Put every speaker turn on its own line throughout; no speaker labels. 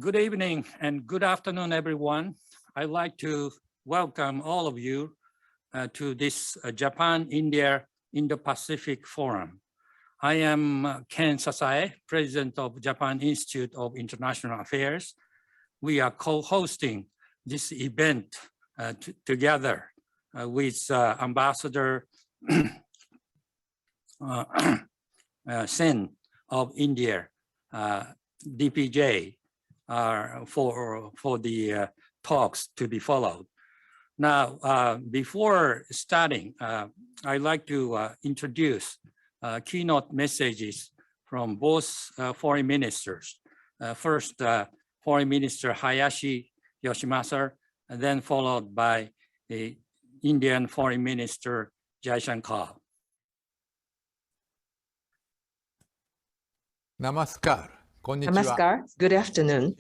Good evening and good afternoon, everyone. I'd like to welcome all of you to this Japan-India Indo-Pacific Forum. I am Ken SASAE, President of Japan Institute of International Affairs. We are co-hosting this event together with Ambassador SINGH of India, DPG, for the talks to be followed. Now, before starting, I'd like to introduce keynote messages from both foreign ministers. First, Foreign Minister Hayashi Yoshimasa, and then followed by the Indian Foreign Minister JAISHANKAR.
Namaskar.
Namaskar. Good afternoon.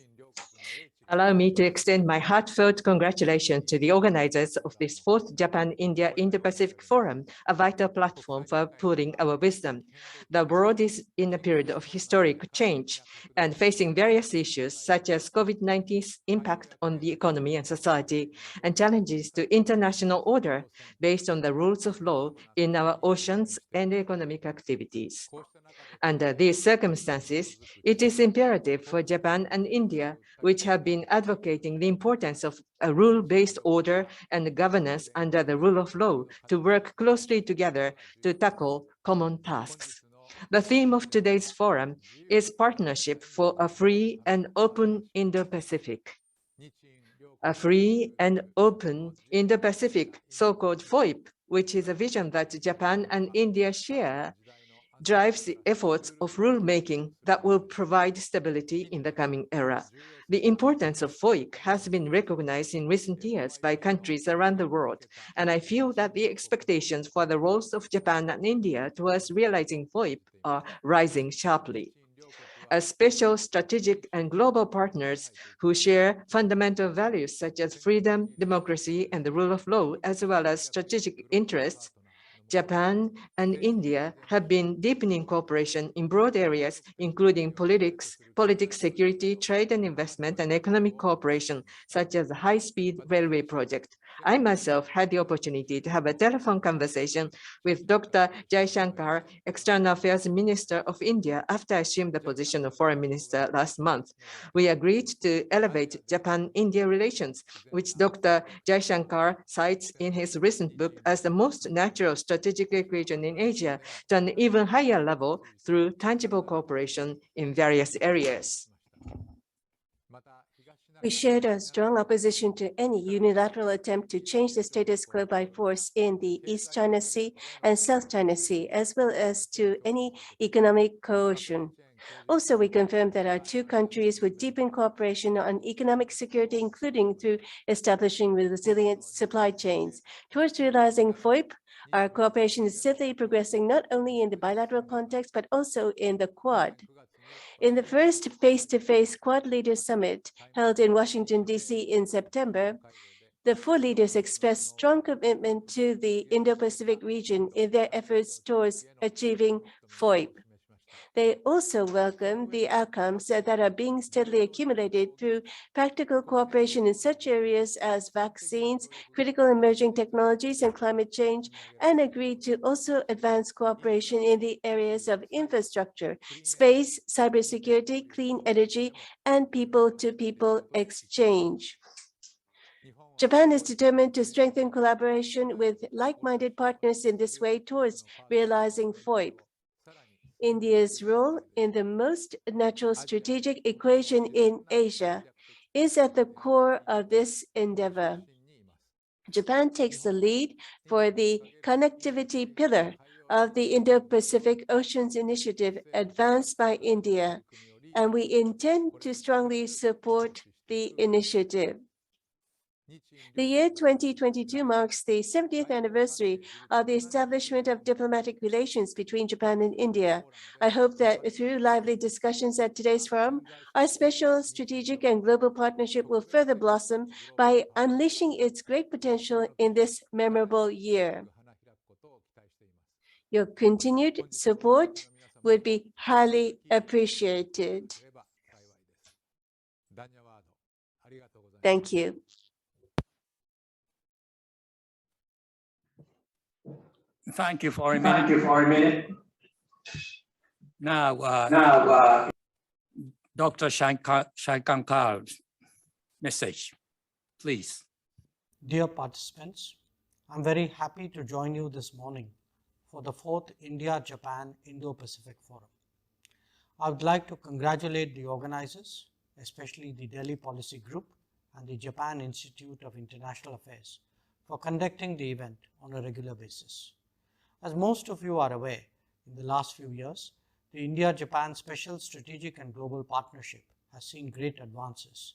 Allow me to extend my heartfelt congratulations to the organizers of this fourth Japan-India Indo-Pacific Forum, a vital platform for pooling our wisdom. The world is in a period of historic change and facing various issues such as COVID-19's impact on the economy and society, and challenges to international order based on the rules of law in our oceans and economic activities. Under these circumstances, it is imperative for Japan and India, which have been advocating the importance of a rule-based order and governance under the rule of law, to work closely together to tackle common tasks. The theme of today's forum is Partnership for a Free and Open Indo-Pacific. A free and open Indo-Pacific, so-called FOIP, which is a vision that Japan and India share, drives the efforts of rulemaking that will provide stability in the coming era. The importance of FOIP has been recognized in recent years by countries around the world, and I feel that the expectations for the roles of Japan and India towards realizing FOIP are rising sharply. As special strategic and global partners who share fundamental values such as freedom, democracy, and the rule of law, as well as strategic interests, Japan and India have been deepening cooperation in broad areas, including politics, security, trade and investment, and economic cooperation, such as the high-speed railway project. I myself had the opportunity to have a telephone conversation with Dr. JAISHANKAR, External Affairs Minister of India, after I assumed the position of Foreign Minister last month. We agreed to elevate Japan-India relations, which Dr. JAISHANKAR cites in his recent book as the most natural strategic equation in Asia, to an even higher level through tangible cooperation in various areas.
We shared a strong opposition to any unilateral attempt to change the status quo by force in the East China Sea and South China Sea, as well as to any economic coercion. Also, we confirmed that our two countries would deepen cooperation on economic security, including through establishing resilient supply chains. Towards realizing FOIP, our cooperation is steadily progressing not only in the bilateral context, but also in the Quad. In the first face-to-face Quad Leaders Summit held in Washington, D.C. in September, the four leaders expressed strong commitment to the Indo-Pacific region in their efforts towards achieving FOIP. They also welcome the outcomes that are being steadily accumulated through practical cooperation in such areas as vaccines, critical emerging technologies, and climate change, and agreed to also advance cooperation in the areas of infrastructure, space, cybersecurity, clean energy, and people-to-people exchange. Japan is determined to strengthen collaboration with like-minded partners in this way towards realizing FOIP. India's role in the most natural strategic equation in Asia is at the core of this endeavor. Japan takes the lead for the connectivity pillar of the Indo-Pacific Oceans Initiative advanced by India, and we intend to strongly support the initiative. The year 2022 marks the 70th anniversary of the establishment of diplomatic relations between Japan and India. I hope that through lively discussions at today's forum, our special strategic and global partnership will further blossom by unleashing its great potential in this memorable year. Your continued support would be highly appreciated. Thank you.
Thank you for a minute. Now, Dr. Shankar, message, please.
Dear participants, I'm very happy to join you this morning for the 4th India-Japan Indo-Pacific Forum. I would like to congratulate the organizers, especially the Delhi Policy Group and the Japan Institute of International Affairs, for conducting the event on a regular basis. As most of you are aware, in the last few years, the India-Japan Special Strategic and Global Partnership has seen great advances,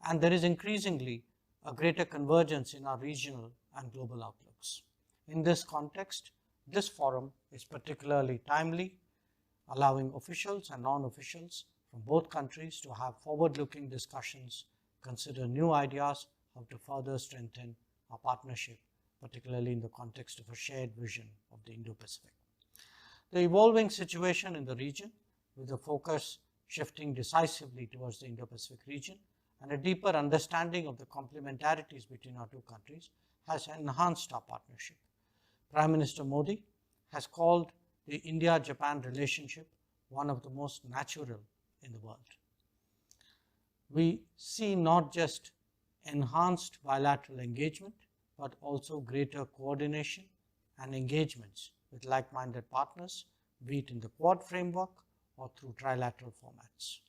and there is increasingly a greater convergence in our regional and global outlooks. In this context, this forum is particularly timely, allowing officials and non-officials from both countries to have forward-looking discussions, consider new ideas, how to further strengthen our partnership, particularly in the context of a shared vision of the Indo-Pacific. The evolving situation in the region, with the focus shifting decisively towards the Indo-Pacific region and a deeper understanding of the complementarities between our two countries, has enhanced our partnership. Prime Minister Modi has called the India-Japan relationship one of the most natural in the world. We see not just enhanced bilateral engagement, but also greater coordination and engagements with like-minded partners, be it in the Quad framework or through trilateral formats.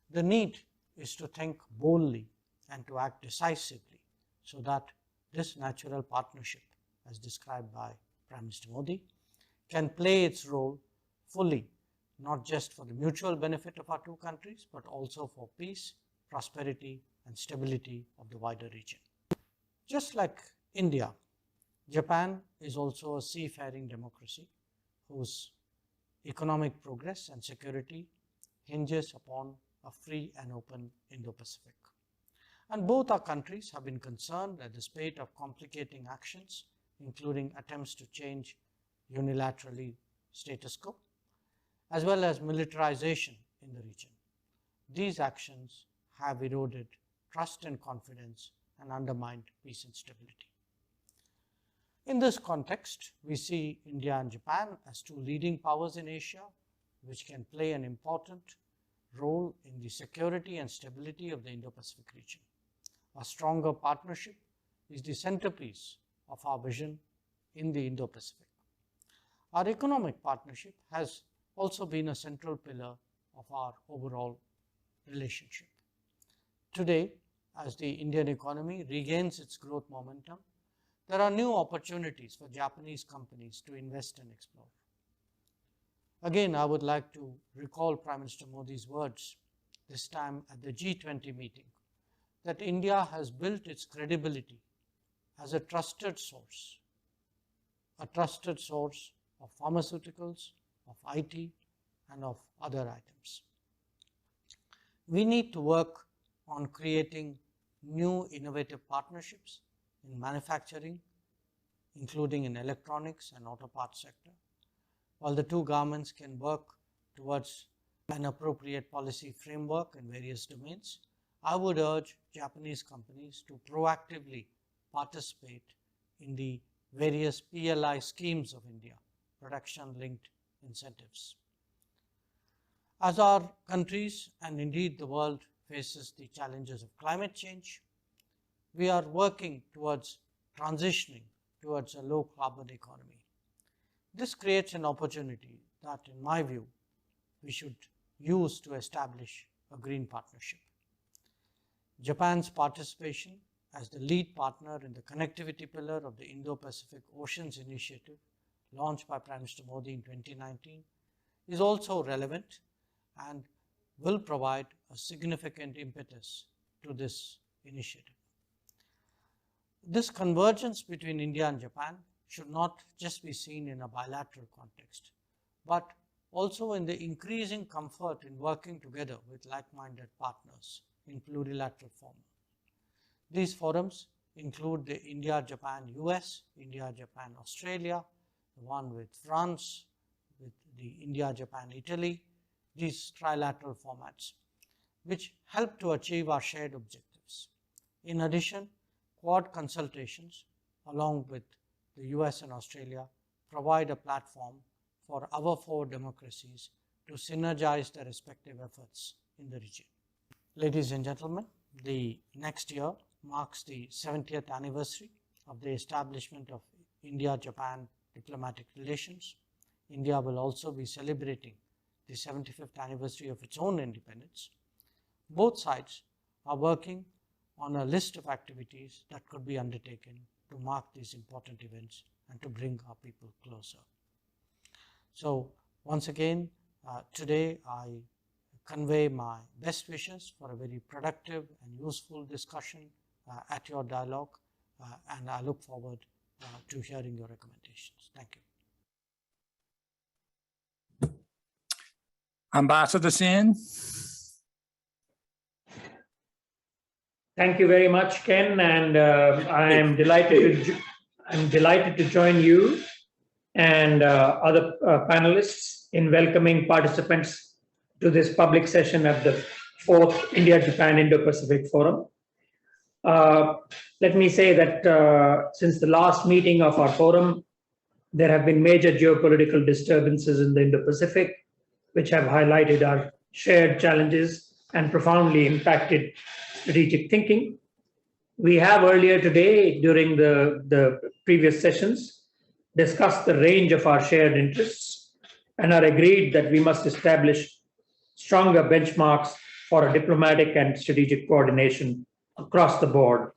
The need is to think boldly and to act decisively so that this natural partnership, as described by Prime Minister Modi, can play its role fully, not just for the mutual benefit of our two countries, but also for peace, prosperity, and stability of the wider region. Just like India, Japan is also a seafaring democracy whose economic progress and security hinges upon a free and open Indo-Pacific. And both our countries have been concerned at the spate of complicating actions, including attempts to change unilaterally status quo, as well as militarization in the region. These actions have eroded trust and confidence and undermined peace and stability. In this context, we see India and Japan as two leading powers in Asia, which can play an important role in the security and stability of the Indo-Pacific region. A stronger partnership is the centerpiece of our vision in the Indo-Pacific. Our economic partnership has also been a central pillar of our overall relationship. Today, as the Indian economy regains its growth momentum, there are new opportunities for Japanese companies to invest and explore. Again, I would like to recall Prime Minister Modi's words, this time at the G20 meeting, that India has built its credibility as a trusted source of pharmaceuticals, of IT, and of other items. We need to work on creating new innovative partnerships in manufacturing, including in electronics and auto parts sector. While the two governments can work towards an appropriate policy framework in various domains, I would urge Japanese companies to proactively participate in the various PLI schemes of India, production-linked incentives. As our countries and indeed the world faces the challenges of climate change, we are working towards transitioning towards a low-carbon economy. This creates an opportunity that, in my view, we should use to establish a green partnership. Japan's participation as the lead partner in the connectivity pillar of the Indo-Pacific Oceans Initiative, launched by Prime Minister Modi in 2019, is also relevant and will provide a significant impetus to this initiative. This convergence between India and Japan should not just be seen in a bilateral context, but also in the increasing comfort in working together with like-minded partners in plurilateral form. These forums include the India-Japan-US, India-Japan-Australia, the one with France, with the India-Japan-Italy, these trilateral formats, which help to achieve our shared objectives. In addition, Quad consultations, along with the US and Australia, provide a platform for our four democracies to synergize their respective efforts in the region. Ladies and gentlemen, the next year marks the 70th anniversary of the establishment of India-Japan diplomatic relations. India will also be celebrating the 75th anniversary of its own independence. Both sides are working on a list of activities that could be undertaken to mark these important events and to bring our people closer. So once again, today I convey my best wishes for a very productive and useful discussion at your dialogue, and I look forward to hearing your recommendations. Thank you.
Ambassador Sin.
Thank you very much, Ken, and I'm delighted to join you and other panelists in welcoming participants to this public session at the 4th India-Japan Indo-Pacific Forum. Let me say that since the last meeting of our forum, there have been major geopolitical disturbances in the Indo-Pacific, which have highlighted our shared challenges and profoundly impacted strategic thinking. We have earlier today, during the previous sessions, discussed the range of our shared interests and are agreed that we must establish stronger benchmarks for a diplomatic and strategic coordination across the board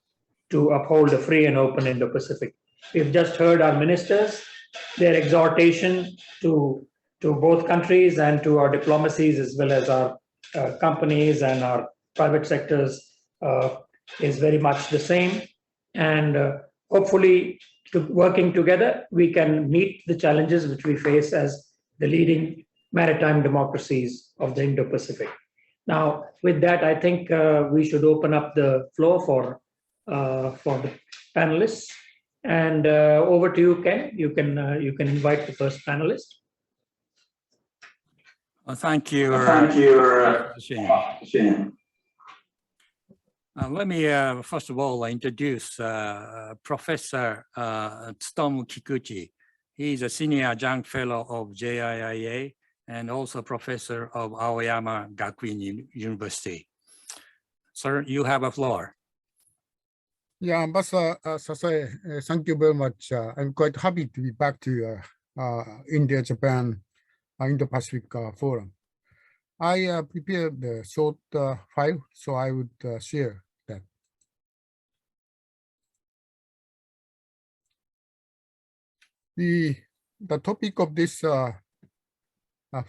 to uphold a free and open Indo-Pacific. We've just heard our ministers, their exhortation to both countries and to our diplomacies, as well as our companies and our private sectors, is very much the same. And hopefully, working together, we can meet the challenges which we face as the leading maritime democracies of the Indo-Pacific. Now, with that, I think we should open up the floor for the panelists. And over to you, Ken. You can invite the first panelist.
Well, thank you.
Shane.
Let me first of all introduce Professor Tsutomu Kikuchi. He's a senior adjunct fellow of JIIA and also professor of Aoyama Gakuin University. Sir, you have a floor.
Yeah, Ambassador SASAE, thank you very much. I'm quite happy to be back to India-Japan Indo-Pacific Forum. I prepared the short file, so I would share that. The topic of this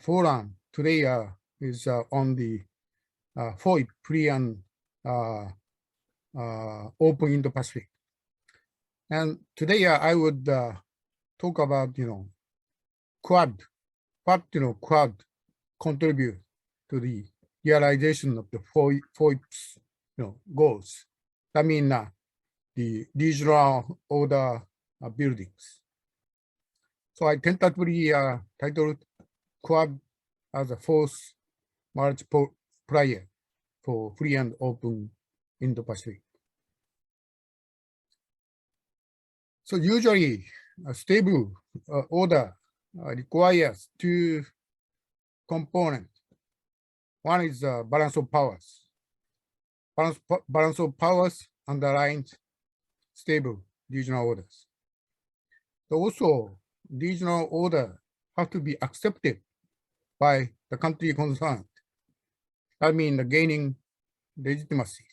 forum today is on the FOIP, free and open Indo-Pacific. And today I would talk about, Quad, what, Quad contribute to the realization of the FOIP's, goals. I mean, the regional order buildings. So I tentatively titled Quad as a fourth multiplier for free and open Indo-Pacific. So usually a stable order requires two components. One is balance of powers. Balance of powers underlines stable regional orders. So also, regional order have to be accepted by the country concerned. I mean, gaining legitimacy.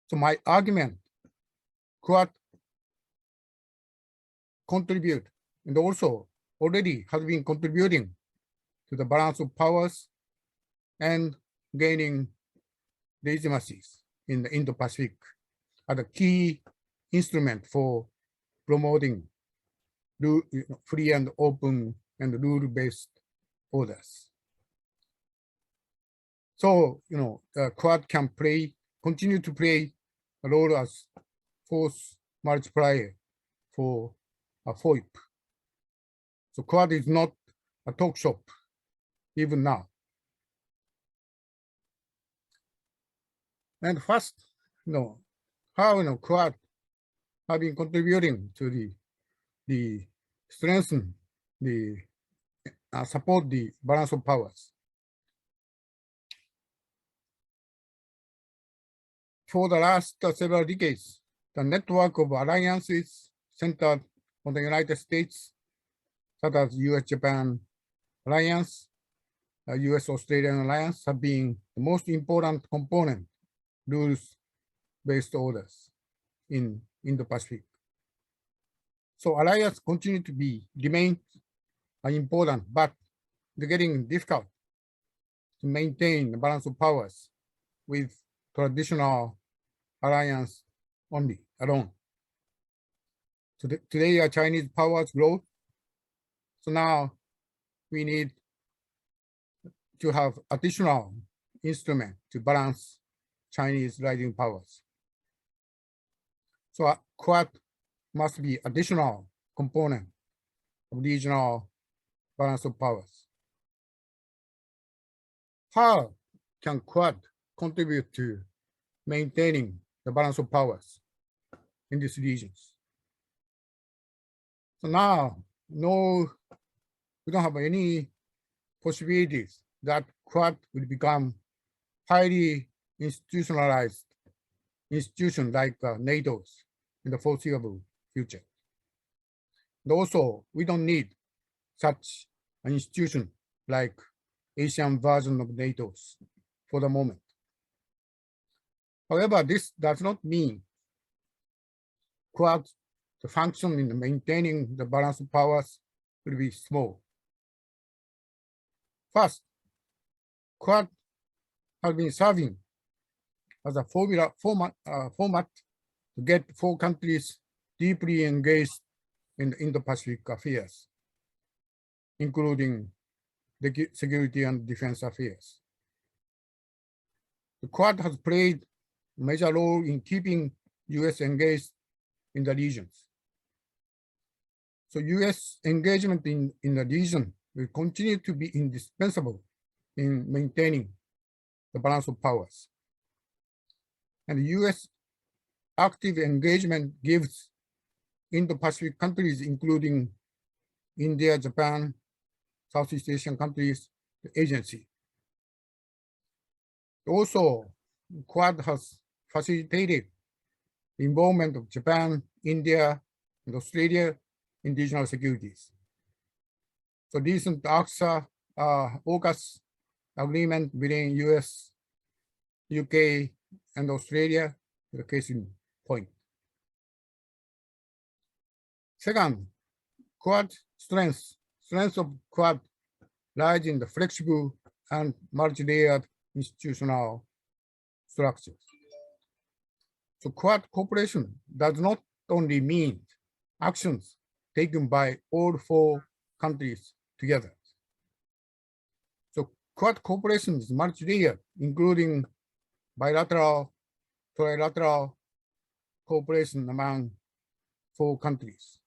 So my argument, Quad contribute and also already has been contributing to the balance of powers and gaining legitimacies in the Indo-Pacific are a key instrument for promoting free and open and rule-based orders. So, Quad can continue to play a role as force multiplier for a FOIP. So Quad is not a talk shop, even now. And first, how Quad have been contributing to the strengthen the support the balance of powers. For the last several decades, the network of alliances centered on the United States, such as US-Japan alliance, US-Australian alliance, have been the most important component rules-based orders in Indo-Pacific. So alliance continue to remain important, but they're getting difficult to maintain the balance of powers with traditional alliance alone. So today Chinese powers grow. So now we need to have additional instrument to balance Chinese rising powers. So Quad must be additional component of regional balance of powers. How can Quad contribute to maintaining the balance of powers in these regions? So now, we don't have any possibilities that Quad will become highly institutionalized institution like NATO's in the foreseeable future. And also, we don't need such an institution like Asian version of NATO's for the moment. However, this does not mean Quad, the function in maintaining the balance of powers will be small. First, Quad has been serving as a format to get 4 countries deeply engaged in the Indo-Pacific affairs, including the security and defense affairs. The Quad has played a major role in keeping US engaged in the regions. So US engagement in the region will continue to be indispensable in maintaining the balance of powers. And US active engagement gives Indo-Pacific countries, including India, Japan, Southeast Asian countries, the agency. Also, Quad has facilitated the involvement of Japan, India, and Australia in regional securities. So recent AUKUS agreement between US, UK, and Australia is a case in point. Second, Quad strength of Quad lies in the flexible and multi-layered institutional structures. So Quad cooperation does not only mean actions taken by all 4 countries together. So Quad cooperation is multi-layered, including bilateral, trilateral cooperation among 4 countries.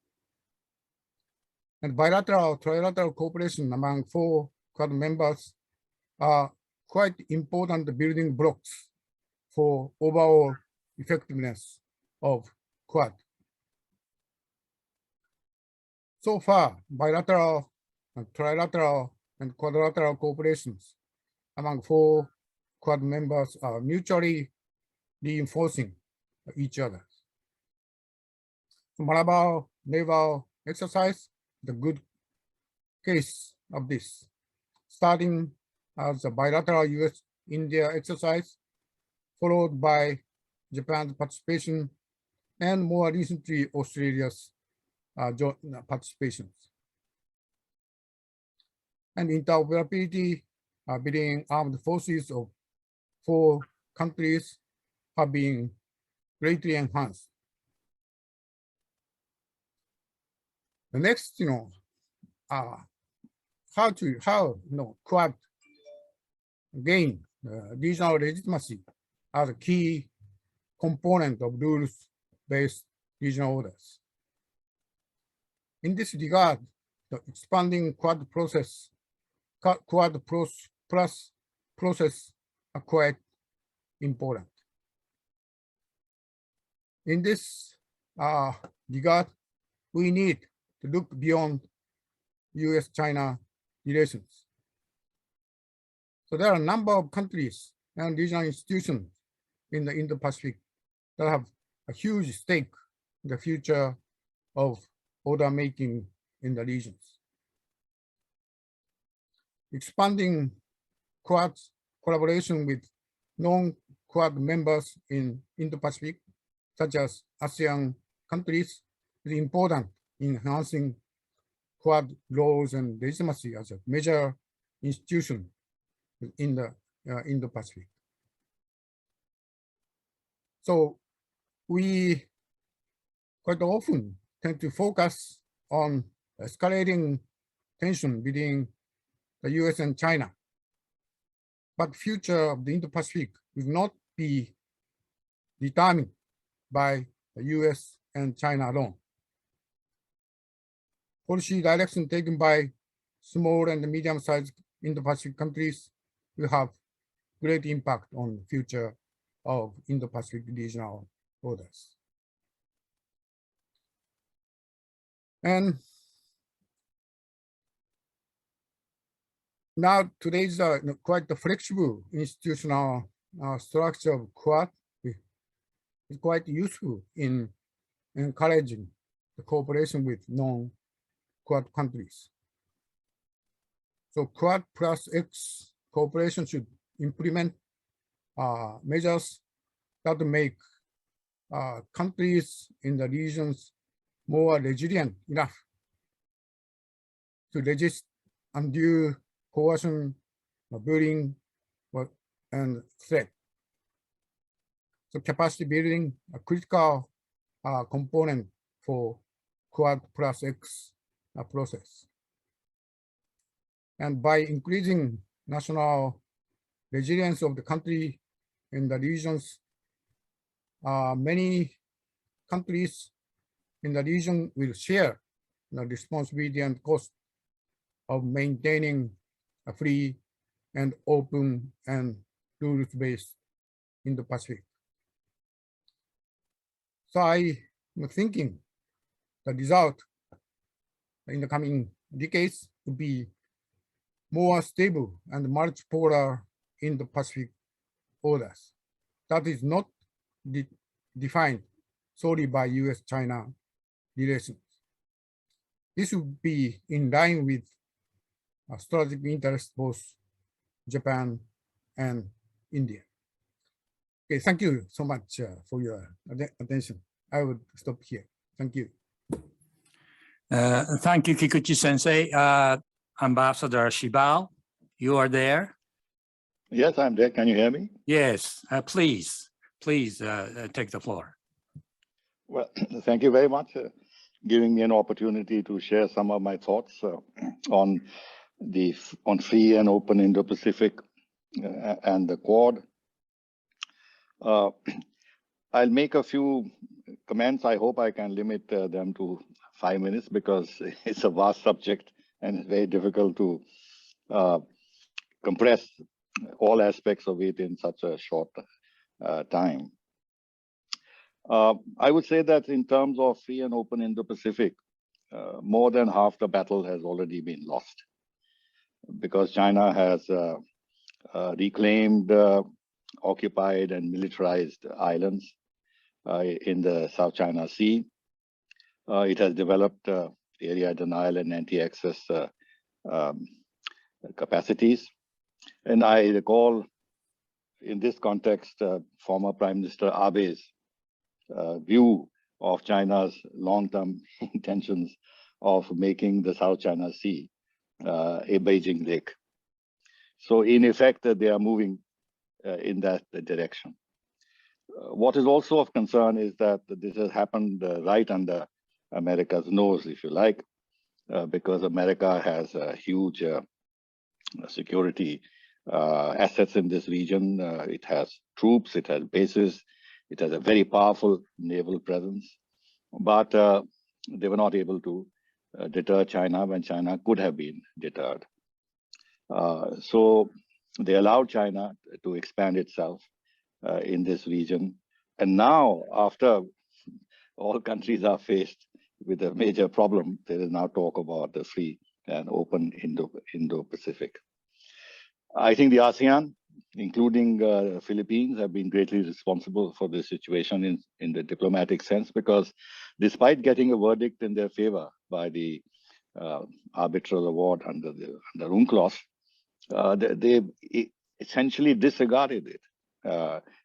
And bilateral, trilateral cooperation among 4 Quad members are quite important building blocks for overall effectiveness of Quad. So far, bilateral, and trilateral, and quadrilateral cooperations among 4 Quad members are mutually reinforcing each other. So Malabar Naval Exercise, the good case of this, starting as a bilateral US-India exercise, followed by Japan's participation, and more recently Australia's participations. And interoperability between armed forces of 4 countries have been greatly enhanced. The next, how Quad gain regional legitimacy as a key component of rules-based regional orders. In this regard, the expanding Quad plus process are quite important. In this regard, we need to look beyond US-China relations. So there are a number of countries and regional institutions in the Indo-Pacific that have a huge stake in the future of order making in the regions. Expanding Quad collaboration with non-Quad members in Indo-Pacific, such as ASEAN countries, is important in enhancing Quad laws and legitimacy as a major institution in the Indo-Pacific. So we quite often tend to focus on escalating tension between the US and China. But future of the Indo-Pacific will not be determined by the US and China alone. Policy direction taken by small and medium-sized Indo-Pacific countries will have great impact on the future of Indo-Pacific regional orders. And now today's quite the flexible institutional structure of Quad is quite useful in encouraging the cooperation with non-Quad countries. So Quad plus X cooperation should implement measures that make countries in the regions more resilient enough to resist undue coercion, building, and threat. So capacity building, a critical component for Quad plus X process. And by increasing national resilience of the country in the regions, many countries in the region will share the responsibility and cost of maintaining a free and open and rules-based Indo-Pacific. So I am thinking the result in the coming decades will be more stable and multipolar Indo-Pacific orders. That is not defined solely by US-China relations. This would be in line with strategic interests both Japan and India. Okay, thank you so much for your attention. I would stop here. Thank you.
Thank you, Kikuchi Sensei. Ambassador Sibal, you are there?
Yes, I'm there. Can you hear me?
Yes, please take the floor.
Well, thank you very much for giving me an opportunity to share some of my thoughts on free and open Indo-Pacific and the Quad. I'll make a few comments. I hope I can limit them to 5 minutes because it's a vast subject and it's very difficult to compress all aspects of it in such a short time. I would say that in terms of free and open Indo-Pacific, more than half the battle has already been lost because China has reclaimed, occupied and militarized islands in the South China Sea. It has developed area denial and anti-access capacities. And I recall in this context, former Prime Minister Abe's view of China's long-term intentions of making the South China Sea a Beijing lake. So in effect, they are moving in that direction. What is also of concern is that this has happened right under America's nose, if you like, because America has huge security assets in this region. It has troops, it has bases, it has a very powerful naval presence, but they were not able to deter China when China could have been deterred. So they allowed China to expand itself in this region. And now, after all countries are faced with a major problem. There is now talk about the free and open Indo-Pacific. I think the ASEAN, including Philippines, have been greatly responsible for this situation in the diplomatic sense, because despite getting a verdict in their favor by the arbitral award under UNCLOS, they essentially disregarded it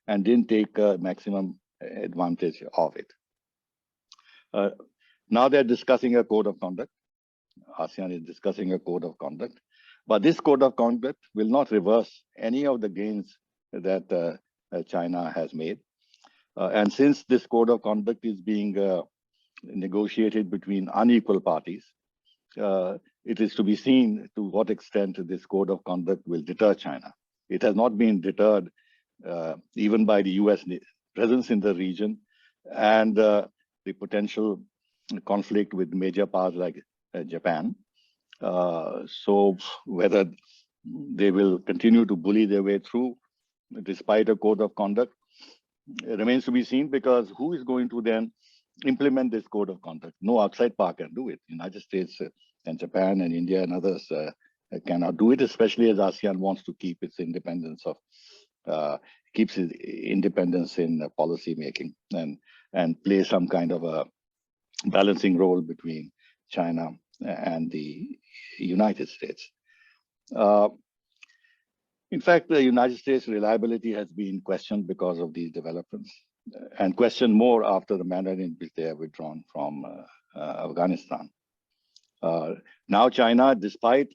and didn't take maximum advantage of it. Now they're discussing a code of conduct. ASEAN is discussing a code of conduct, but this code of conduct will not reverse any of the gains that China has made. And since this code of conduct is being negotiated between unequal parties, it is to be seen to what extent this code of conduct will deter China. It has not been deterred even by the US presence in the region and the potential conflict with major powers like Japan. So whether they will continue to bully their way through despite a code of conduct remains to be seen, because who is going to then implement this code of conduct? No outside power can do it. United States and Japan and India and others cannot do it, especially as ASEAN wants to keep its independence keeps its independence in policy making and play some kind of a balancing role between China and the United States. In fact, the United States' reliability has been questioned because of these developments, and questioned more after the manner in which they have withdrawn from Afghanistan. Now China, despite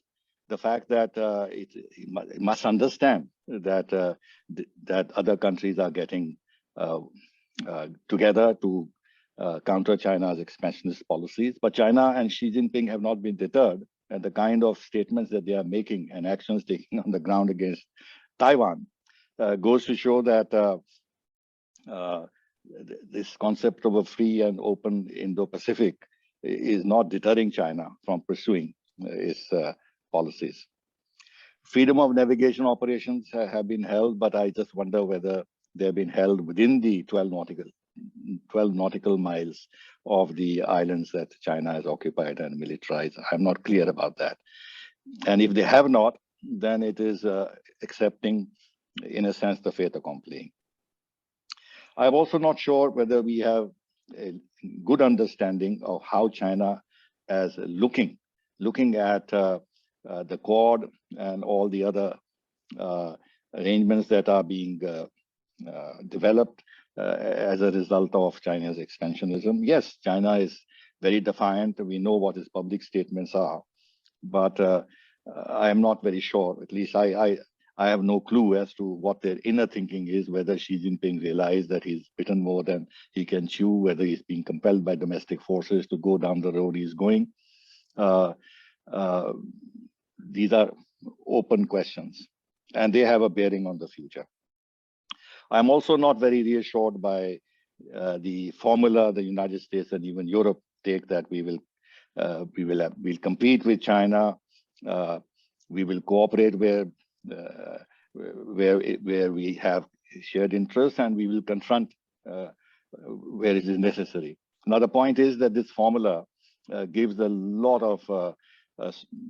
the fact that it must understand that that other countries are getting together to counter China's expansionist policies, but China and Xi Jinping have not been deterred, and the kind of statements that they are making and actions taking on the ground against Taiwan goes to show that this concept of a free and open Indo-Pacific is not deterring China from pursuing its policies. Freedom of navigation operations have been held, but I just wonder whether they've been held within the 12 nautical miles of the islands that China has occupied and militarized. I'm not clear about that. And if they have not, then it is accepting, in a sense, the fait accompli. I'm also not sure whether we have a good understanding of how China is looking at the Quad and all the other arrangements that are being developed as a result of China's expansionism. Yes, China is very defiant. We know what its public statements are, but I am not very sure. At least I have no clue as to what their inner thinking is, whether Xi Jinping realized that he's bitten more than he can chew, whether he's being compelled by domestic forces to go down the road he's going. These are open questions, and they have a bearing on the future. I'm also not very reassured by the formula the United States and even Europe take, that we'll compete with China, we will cooperate where we have shared interests, and we will confront where it is necessary. Now, the point is that this formula gives a lot of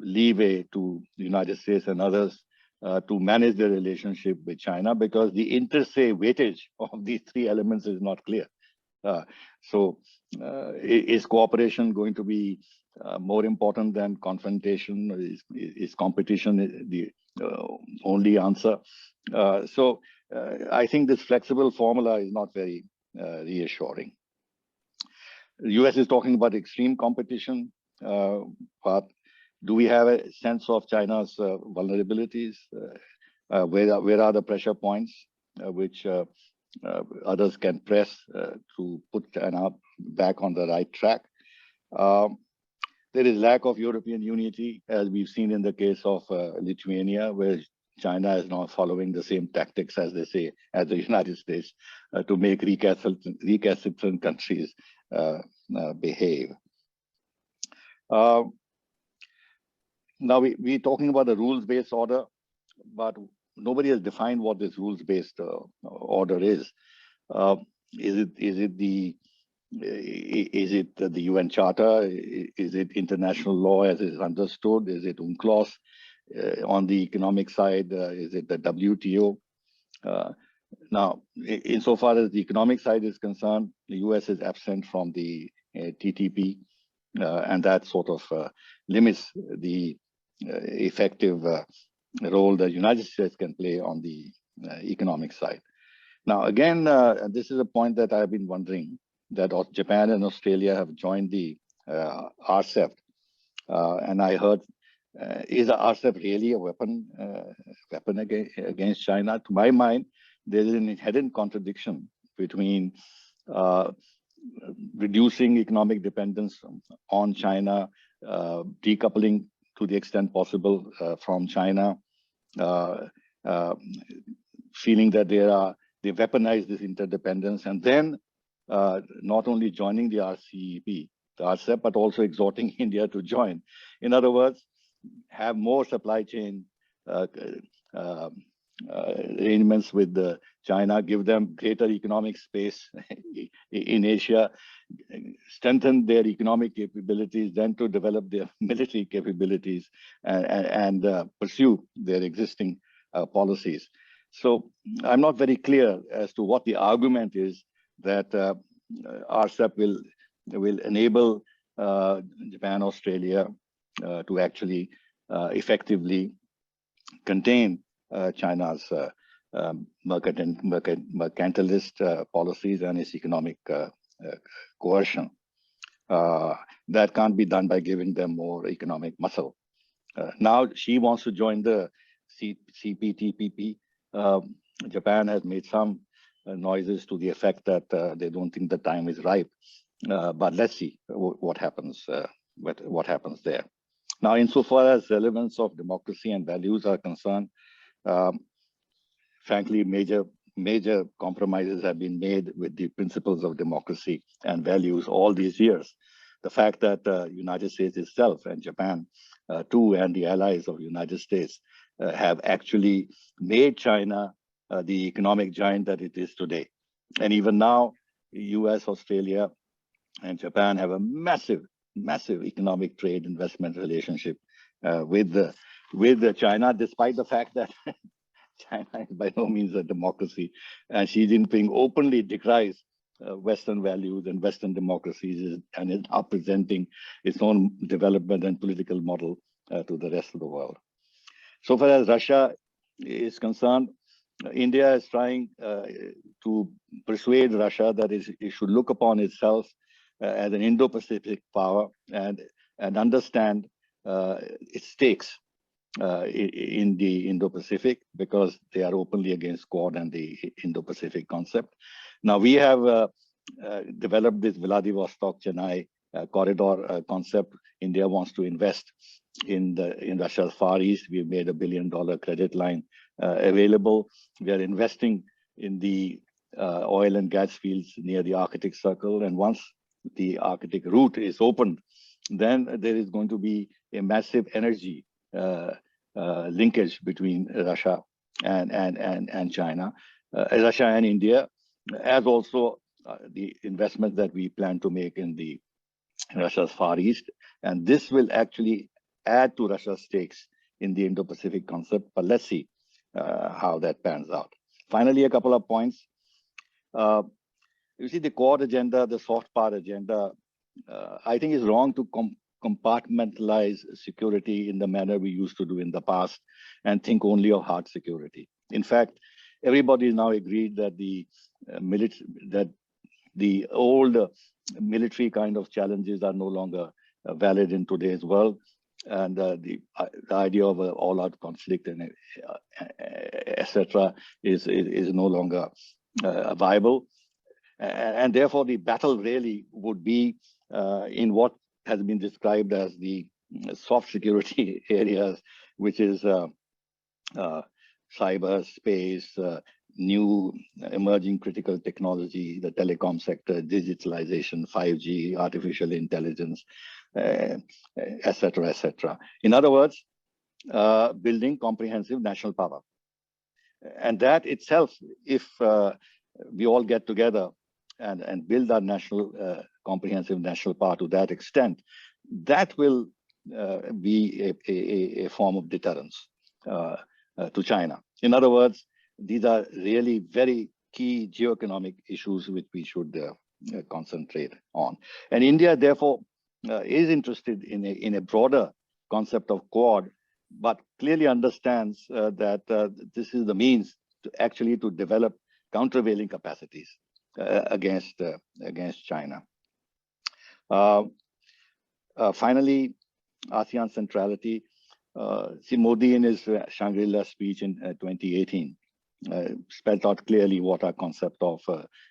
leeway to the United States and others to manage their relationship with China, because the inter se weightage of these three elements is not clear. So is cooperation going to be more important than confrontation? Is competition the only answer? So I think this flexible formula is not very reassuring. The US is talking about extreme competition, but do we have a sense of China's vulnerabilities? Where are the pressure points which others can press to put China back on the right track? There is lack of European unity, as we've seen in the case of Lithuania, where China is now following the same tactics, as they say, as the United States, to make recalcitrant countries behave. Now we're talking about the rules-based order, but nobody has defined what this rules-based order is. Is it the Is it the UN Charter? Is it international law as is understood? Is it UNCLOS? On the economic side, is it the WTO? Now, insofar as the economic side is concerned, the US is absent from the TTP, and that sort of limits the effective role the United States can play on the economic side. Now, again, this is a point that I've been wondering, that Japan and Australia have joined the RCEP, and I heard, is the RCEP really a weapon against China? To my mind, there is an inherent contradiction between reducing economic dependence on China, decoupling to the extent possible from China, feeling that they weaponize this interdependence, and then not only joining the RCEP, but also exhorting India to join. In other words, have more supply chain arrangements with China, give them greater economic space in Asia, strengthen their economic capabilities, then to develop their military capabilities and pursue their existing policies. So I'm not very clear as to what the argument is that RCEP will enable Japan, Australia to actually effectively contain China's mercantilist policies and its economic coercion. That can't be done by giving them more economic muscle. Now she wants to join the CPTPP. Japan has made some noises to the effect that they don't think the time is ripe. But let's see what happens. What happens there. Now, insofar as relevance of democracy and values are concerned, frankly, major compromises have been made with the principles of democracy and values all these years. The fact that the United States itself and Japan, too, and the allies of the United States have actually made China the economic giant that it is today. And even now, US, Australia, and Japan have a massive economic trade investment relationship with China, despite the fact that China is by no means a democracy. And Xi Jinping openly decries Western values and Western democracies and is now presenting its own development and political model to the rest of the world. So far as Russia is concerned, India is trying to persuade Russia that it should look upon itself as an Indo-Pacific power and understand its stakes in the Indo-Pacific, because they are openly against Quad and the Indo-Pacific concept. Now we have developed this Vladivostok-Chennai corridor concept. India wants to invest in Russia's Far East. We've made $1 billion credit line available. We are investing in the oil and gas fields near the Arctic Circle. And once the Arctic route is opened, then there is going to be a massive energy linkage between Russia and China, Russia and India, as also the investment that we plan to make in the Russia's Far East. And this will actually add to Russia's stakes in the Indo-Pacific concept. But let's see how that pans out. Finally, a couple of points. You see, the Quad agenda, the soft power agenda, I think is wrong to compartmentalize security in the manner we used to do in the past and think only of hard security. In fact, everybody is now agreed that the old military kind of challenges are no longer valid in today's world, and the idea of an all-out conflict and etc. is no longer viable, and therefore the battle really would be in what has been described as the soft security areas, which is cyber space, new emerging critical technology, the telecom sector, digitalization, 5G, artificial intelligence, etc., etc. In other words, building comprehensive national power. And that itself, if we all get together and build our national comprehensive national park to that extent, that will be a form of deterrence to China. In other words, these are really very key geoeconomic issues which we should concentrate on. And India, therefore, is interested in a broader concept of Quad, but clearly understands that this is the means to develop countervailing capacities against China. Finally, ASEAN centrality. See, Modi in his Shangri-La speech in 2018 spelled out clearly what our concept of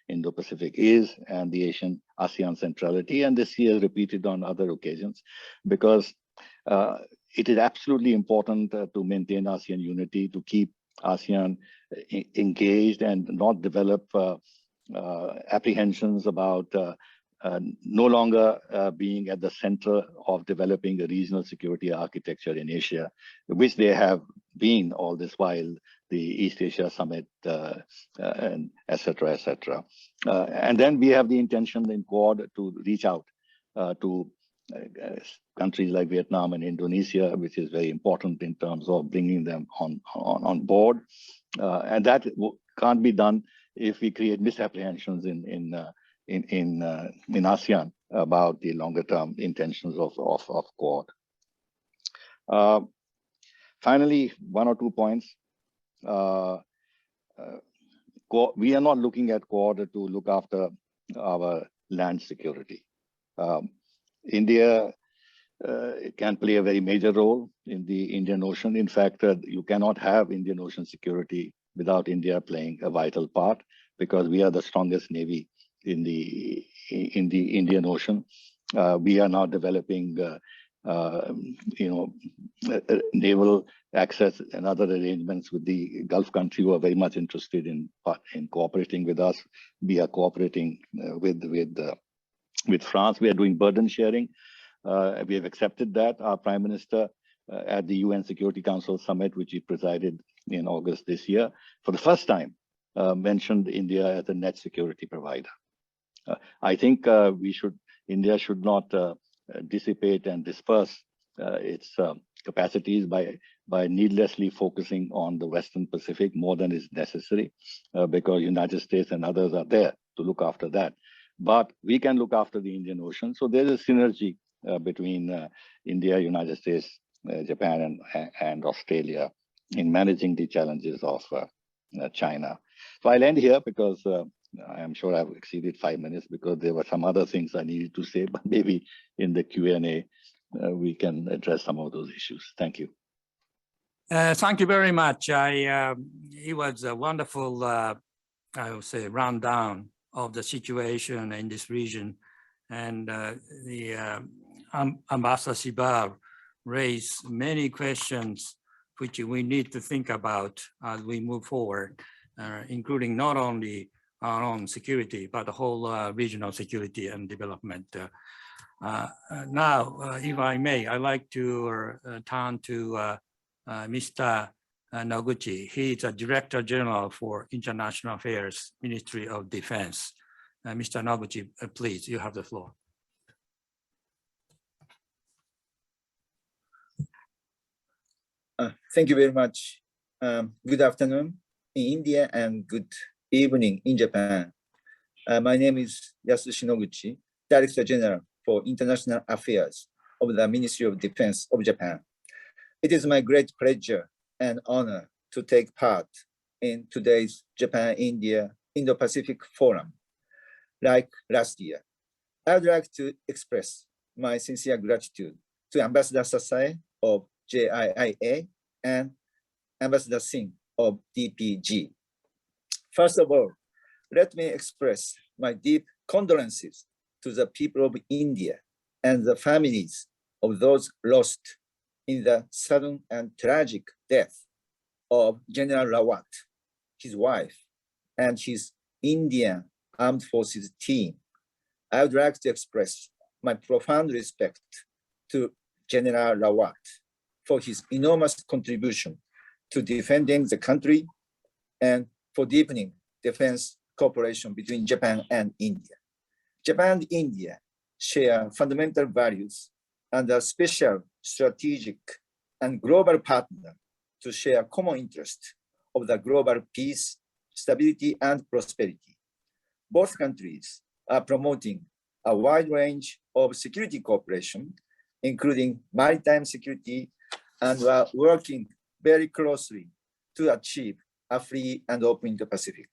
Indo-Pacific is and the ASEAN centrality. And this he has repeated on other occasions, because it is absolutely important to maintain ASEAN unity, to keep ASEAN engaged and not develop apprehensions about no longer being at the center of developing a regional security architecture in Asia, which they have been all this while, the East Asia Summit, and et cetera, et cetera. And then we have the intention in Quad to reach out to countries like Vietnam and Indonesia, which is very important in terms of bringing them on board. And that can't be done if we create misapprehensions in ASEAN about the longer term intentions of Quad. Finally, one or 2 points. We are not looking at Quad to look after our land security. India can play a very major role in the Indian Ocean. In fact, you cannot have Indian Ocean security without India playing a vital part, because we are the strongest navy in the Indian Ocean. We are now developing, naval access and other arrangements with the Gulf country who are very much interested in cooperating with us. We are cooperating with France. We are doing burden sharing. We have accepted that. Our Prime Minister at the UN Security Council Summit, which he presided in August this year, for the first time mentioned India as a net security provider. I think India should not dissipate and disperse its capacities by needlessly focusing on the Western Pacific more than is necessary, because United States and others are there to look after that. But we can look after the Indian Ocean. So there's a synergy between India, United States, Japan, and Australia in managing the challenges of China. So I'll end here, because I am sure I've exceeded 5 minutes, because there were some other things I needed to say, but maybe in the Q&A we can address some of those issues. Thank you.
Thank you very much. It was a wonderful, I would say, rundown of the situation in this region. And Ambassador SIBAL raised many questions which we need to think about as we move forward, including not only our own security, but the whole regional security and development. Now, if I may, I'd like to turn to Mr. Noguchi. He is a Director General for International Affairs, Ministry of Defense. Mr. Noguchi, please, you have the floor.
Thank you very much. Good afternoon in India and good evening in Japan. My name is Yasushinoguchi, Director General for International Affairs of the Ministry of Defense of Japan. It is my great pleasure and honor to take part in today's Japan-India Indo-Pacific Forum. Like last year, I would like to express my sincere gratitude to Ambassador SASAE of JIIA and Ambassador SINGH of DPG. First of all, let me express my deep condolences to the people of India and the families of those lost in the sudden and tragic death of General Rawat, his wife, and his Indian Armed Forces team. I would like to express my profound respect to General Rawat for his enormous contribution to defending the country and for deepening defense cooperation between Japan and India. Japan and India share fundamental values and a special strategic and global partner to share common interest of the global peace, stability, and prosperity. Both countries are promoting a wide range of security cooperation, including maritime security, and are working very closely to achieve a free and open Indo-Pacific.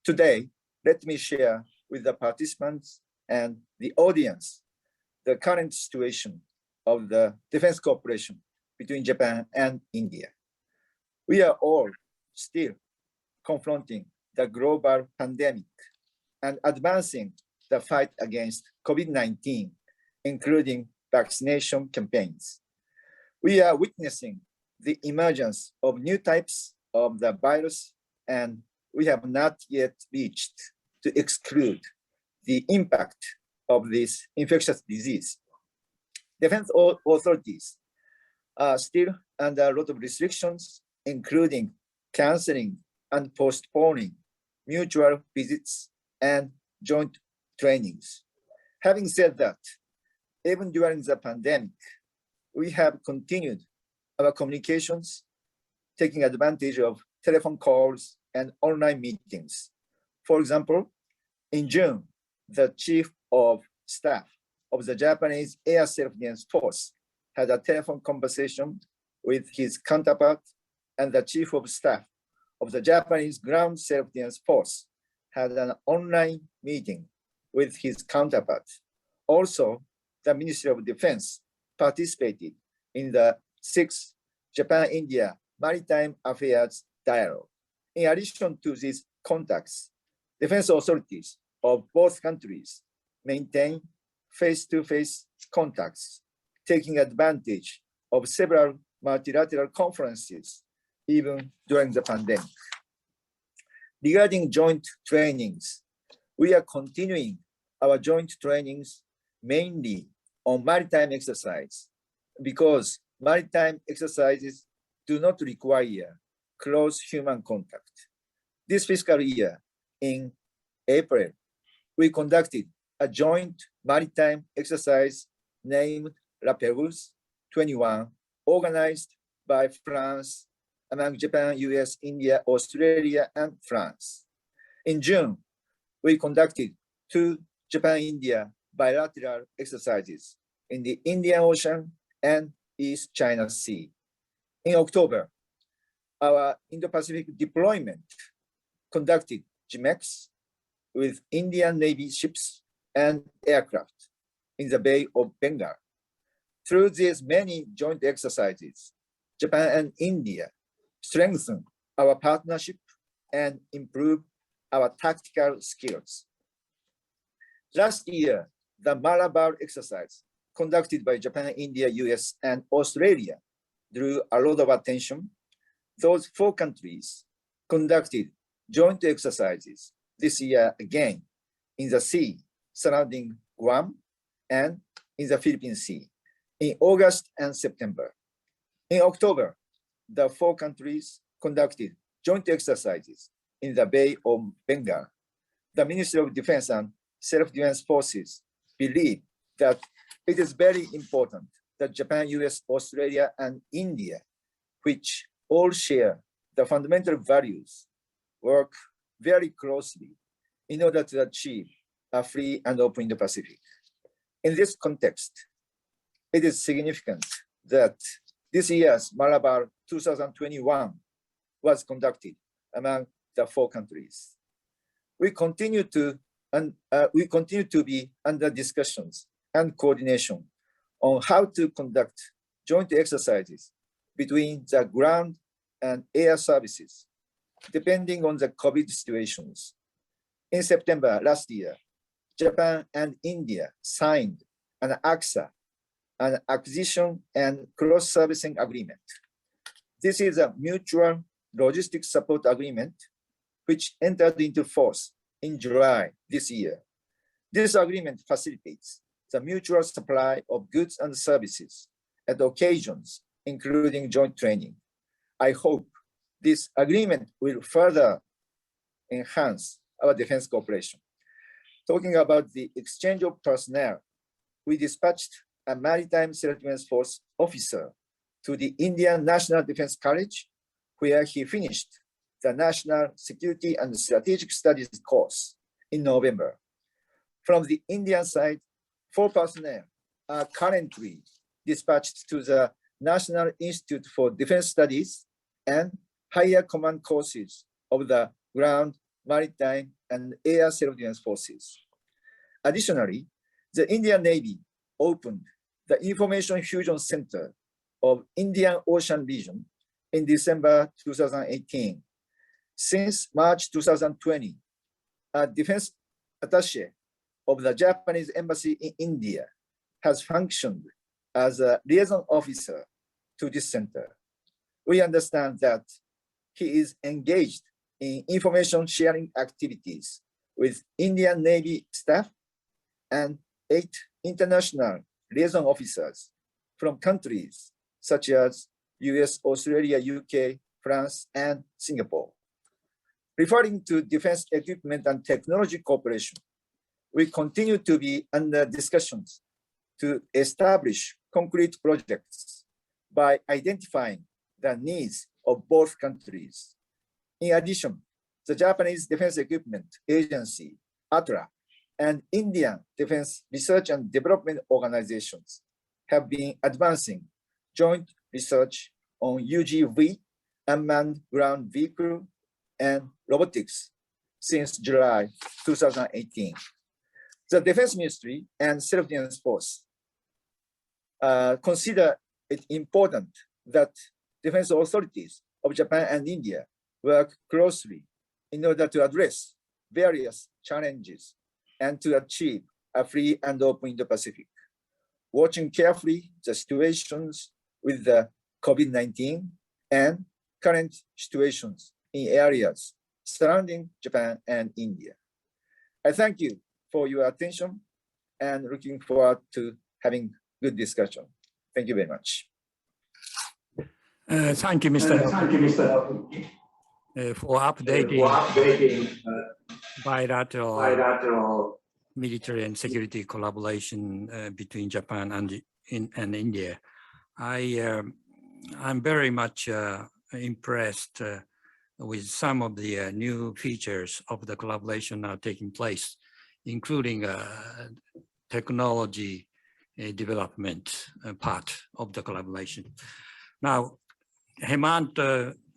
Today, let me share with the participants and the audience the current situation of the defense cooperation between Japan and India. We are all still confronting the global pandemic and advancing the fight against COVID-19, including vaccination campaigns. We are witnessing the emergence of new types of the virus, and we have not yet reached to exclude the impact of this infectious disease. Defense authorities are still under a lot of restrictions, including canceling and postponing mutual visits and joint trainings. Having said that, even during the pandemic, we have continued our communications, taking advantage of telephone calls and online meetings. For example, in June, the Chief of Staff of the Japanese Air Self-Defense Force had a telephone conversation with his counterpart, and the Chief of Staff of the Japanese Ground Self-Defense Force had an online meeting with his counterpart. Also, the Ministry of Defense participated in the 6th Japan-India Maritime Affairs Dialogue. In addition to these contacts, defense authorities of both countries maintain face-to-face contacts, taking advantage of several multilateral conferences, even during the pandemic. Regarding joint trainings, we are continuing our joint trainings mainly on maritime exercise because maritime exercises do not require close human contact. This fiscal year, in April, we conducted a joint maritime exercise named La Pérouse 21, organized by France among Japan, US, India, Australia, and France. In June, we conducted 2 Japan-India bilateral exercises in the Indian Ocean and East China Sea. In October, our Indo-Pacific deployment conducted JIMEX with Indian Navy ships and aircraft in the Bay of Bengal. Through these many joint exercises, Japan and India strengthen our partnership and improve our tactical skills. Last year, the Malabar Exercise conducted by Japan, India, US, and Australia drew a lot of attention. Those 4 countries conducted joint exercises this year again in the sea surrounding Guam and in the Philippine Sea in August and September. In October, the 4 countries conducted joint exercises in the Bay of Bengal. The Ministry of Defense and Self-Defense Forces believe that it is very important that Japan, US, Australia, and India, which all share the fundamental values, work very closely in order to achieve a free and open Indo-Pacific. In this context, it is significant that this year's Malabar 2021 was conducted among the 4 countries. We continue to be under discussions and coordination on how to conduct joint exercises between the ground and air services, depending on the COVID situations. In September last year, Japan and India signed an AXA, an Acquisition and Cross-Servicing Agreement. This is a mutual logistics support agreement which entered into force in July this year. This agreement facilitates the mutual supply of goods and services at occasions, including joint training. I hope this agreement will further enhance our defense cooperation. talking about the exchange of personnel, we dispatched a Maritime Self-Defense Force officer to the Indian National Defense College, where he finished the National Security and Strategic Studies course in November. From the Indian side, 4 personnel are currently dispatched to the National Institute for Defense Studies and higher command courses of the ground, maritime, and air self-defense forces. Additionally, the Indian Navy opened the Information Fusion Center of Indian Ocean Region in December 2018. Since March 2020, a defense attaché of the Japanese Embassy in India has functioned as a liaison officer to this center. We understand that he is engaged in information sharing activities with Indian Navy staff and 8 international liaison officers from countries such as US, Australia, UK, France, and Singapore. Referring to defense equipment and technology cooperation, we continue to be under discussions to establish concrete projects by identifying the needs of both countries. In addition, the Japanese Defense Equipment Agency, ATRA, and Indian Defense Research and Development Organizations have been advancing joint research on UGV, unmanned ground vehicle, and robotics since July 2018. The Defense Ministry and Self-Defense Force consider it important that defense authorities of Japan and India work closely in order to address various challenges and to achieve a free and open Indo-Pacific. Watching carefully the situations with the COVID-19 and current situations in areas surrounding Japan and India. I thank you for your attention and looking forward to having good discussion. Thank you very much.
Thank you, Mr. For updating bilateral military and security collaboration between Japan and India. I'm very much impressed with some of the new features of the collaboration now taking place, including technology development part of the collaboration. Now, Hemant,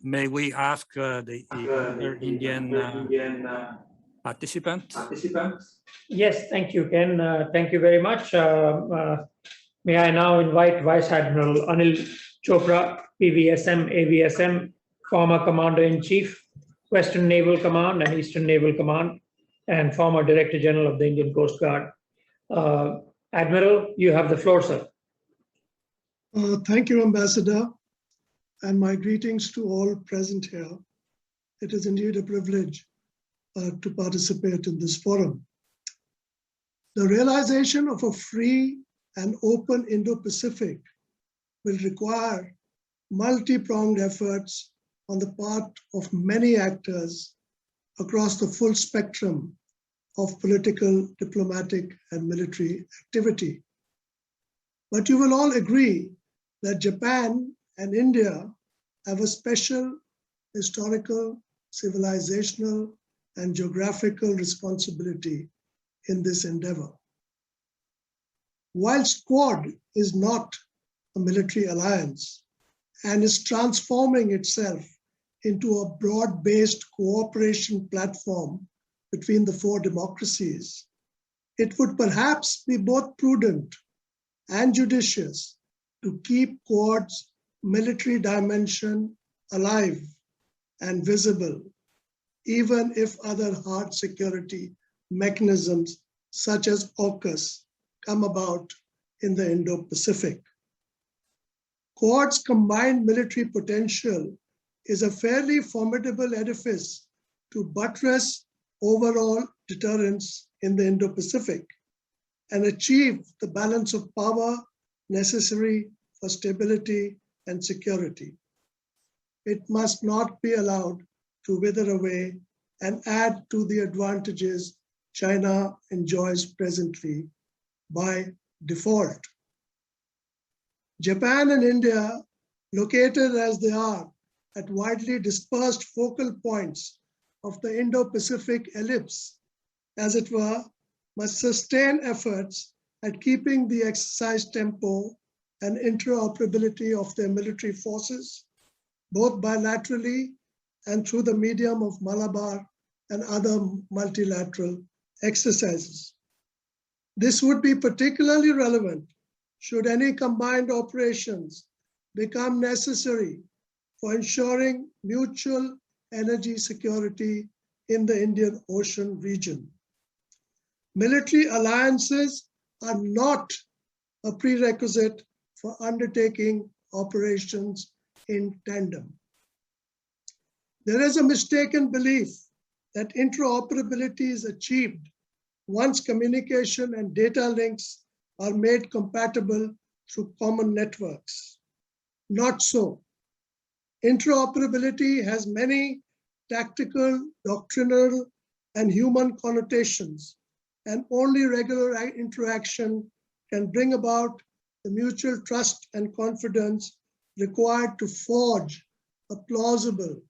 may we ask the Indian participant?
Yes, thank you, Ken. Thank you very much. May I now invite Vice Admiral Anil Chopra, PVSM, AVSM, former Commander-in-Chief, Western Naval Command and Eastern Naval Command, and former Director General of the Indian Coast Guard. Admiral, you have the floor, sir.
Thank you, Ambassador, and my greetings to all present here. It is indeed a privilege to participate in this forum. The realization of a free and open Indo-Pacific will require multi-pronged efforts on the part of many actors across the full spectrum of political, diplomatic, and military activity. But you will all agree that Japan and India have a special historical, civilizational, and geographical responsibility in this endeavor. Whilst Quad is not a military alliance and is transforming itself into a broad-based cooperation platform between the 4 democracies, it would perhaps be both prudent and judicious to keep Quad's military dimension alive and visible, even if other hard security mechanisms such as AUKUS come about in the Indo-Pacific. Quad's combined military potential is a fairly formidable edifice to buttress overall deterrence in the Indo-Pacific and achieve the balance of power necessary for stability and security. It must not be allowed to wither away and add to the advantages China enjoys presently by default. Japan and India, located as they are at widely dispersed focal points of the Indo-Pacific ellipse, as it were, must sustain efforts at keeping the exercise tempo and interoperability of their military forces, both bilaterally and through the medium of Malabar and other multilateral exercises. This would be particularly relevant should any combined operations become necessary for ensuring mutual energy security in the Indian Ocean region. Military alliances are not a prerequisite for undertaking operations in tandem. There is a mistaken belief that interoperability is achieved once communication and data links are made compatible through common networks. Not so. Interoperability has many tactical, doctrinal, and human connotations, and only regular interaction can bring about the mutual trust and confidence required to forge a plausible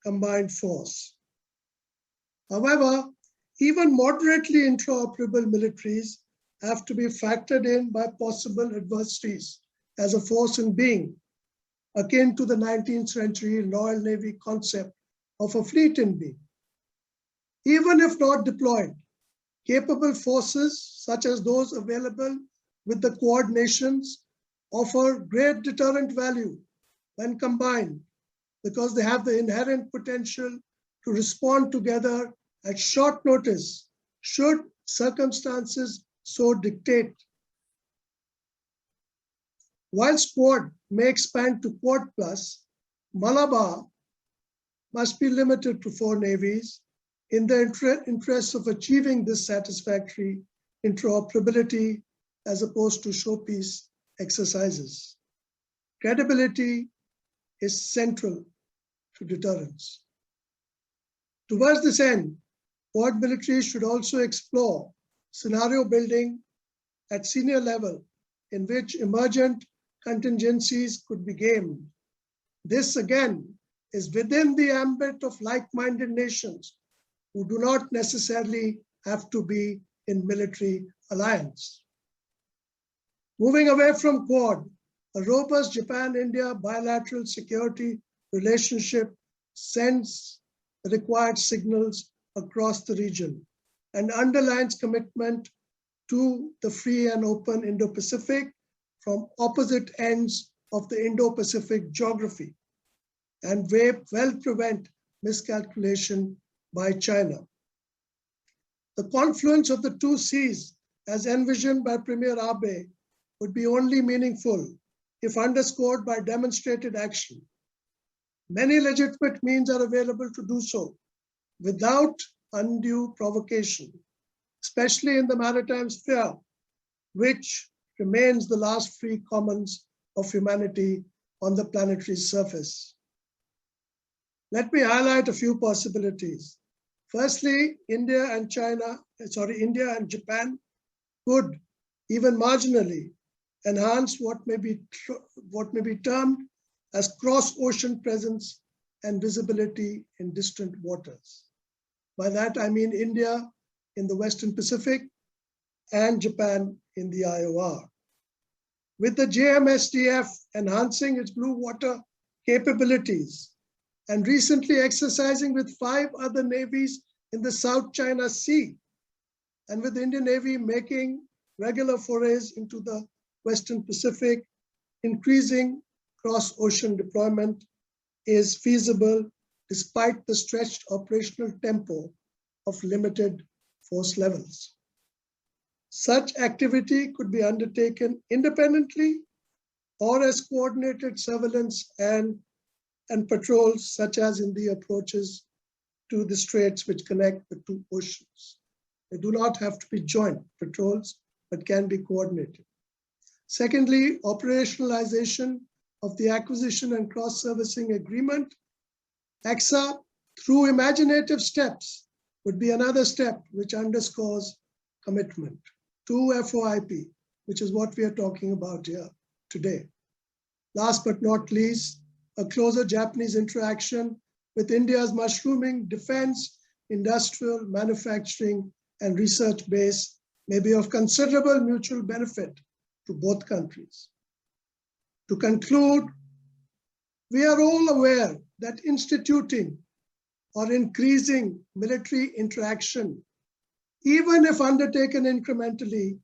combined force. However, even moderately interoperable militaries have to be factored in by possible adversaries as a force in being, akin to the 19th century Royal Navy concept of a fleet in being. Even if not deployed, capable forces such as those available with the Quad nations offer great deterrent value when combined because they have the inherent potential to respond together at short notice should circumstances so dictate. Whilst Quad may expand to Quad plus, Malabar must be limited to 4 navies in the interest of achieving this satisfactory interoperability as opposed to showpiece exercises. Credibility is central to deterrence. Towards this end, Quad military should also explore scenario building at senior level in which emergent contingencies could be gamed. This again is within the ambit of like-minded nations who do not necessarily have to be in military alliance. Moving away from Quad, a robust Japan-India bilateral security relationship sends the required signals across the region and underlines commitment to the free and open Indo-Pacific from opposite ends of the Indo-Pacific geography and well prevent miscalculation by China. The confluence of the 2 seas as envisioned by Premier Abe would be only meaningful if underscored by demonstrated action. Many legitimate means are available to do so without undue provocation, especially in the maritime sphere, which remains the last free commons of humanity on the planetary surface. Let me highlight a few possibilities. Firstly, India and Japan could, even marginally, enhance what may be termed as cross-ocean presence and visibility in distant waters. By that, I mean India in the Western Pacific and Japan in the IOR. With the JMSDF enhancing its blue water capabilities and recently exercising with 5 other navies in the South China Sea, and with the Indian Navy making regular forays into the Western Pacific, increasing cross-ocean deployment is feasible despite the stretched operational tempo of limited force levels. Such activity could be undertaken independently or as coordinated surveillance and patrols, such as in the approaches to the straits which connect the 2 oceans. They do not have to be joint patrols, but can be coordinated. Secondly, operationalization of the acquisition and cross-servicing agreement. AXA, through imaginative steps, would be another step which underscores commitment to FOIP, which is what we are talking about here today. Last but not least, a closer Japanese interaction with India's mushrooming defense, industrial, manufacturing, and research base may be of considerable mutual benefit to both countries. To conclude, we are all aware that instituting or increasing military interaction, even if undertaken incrementally,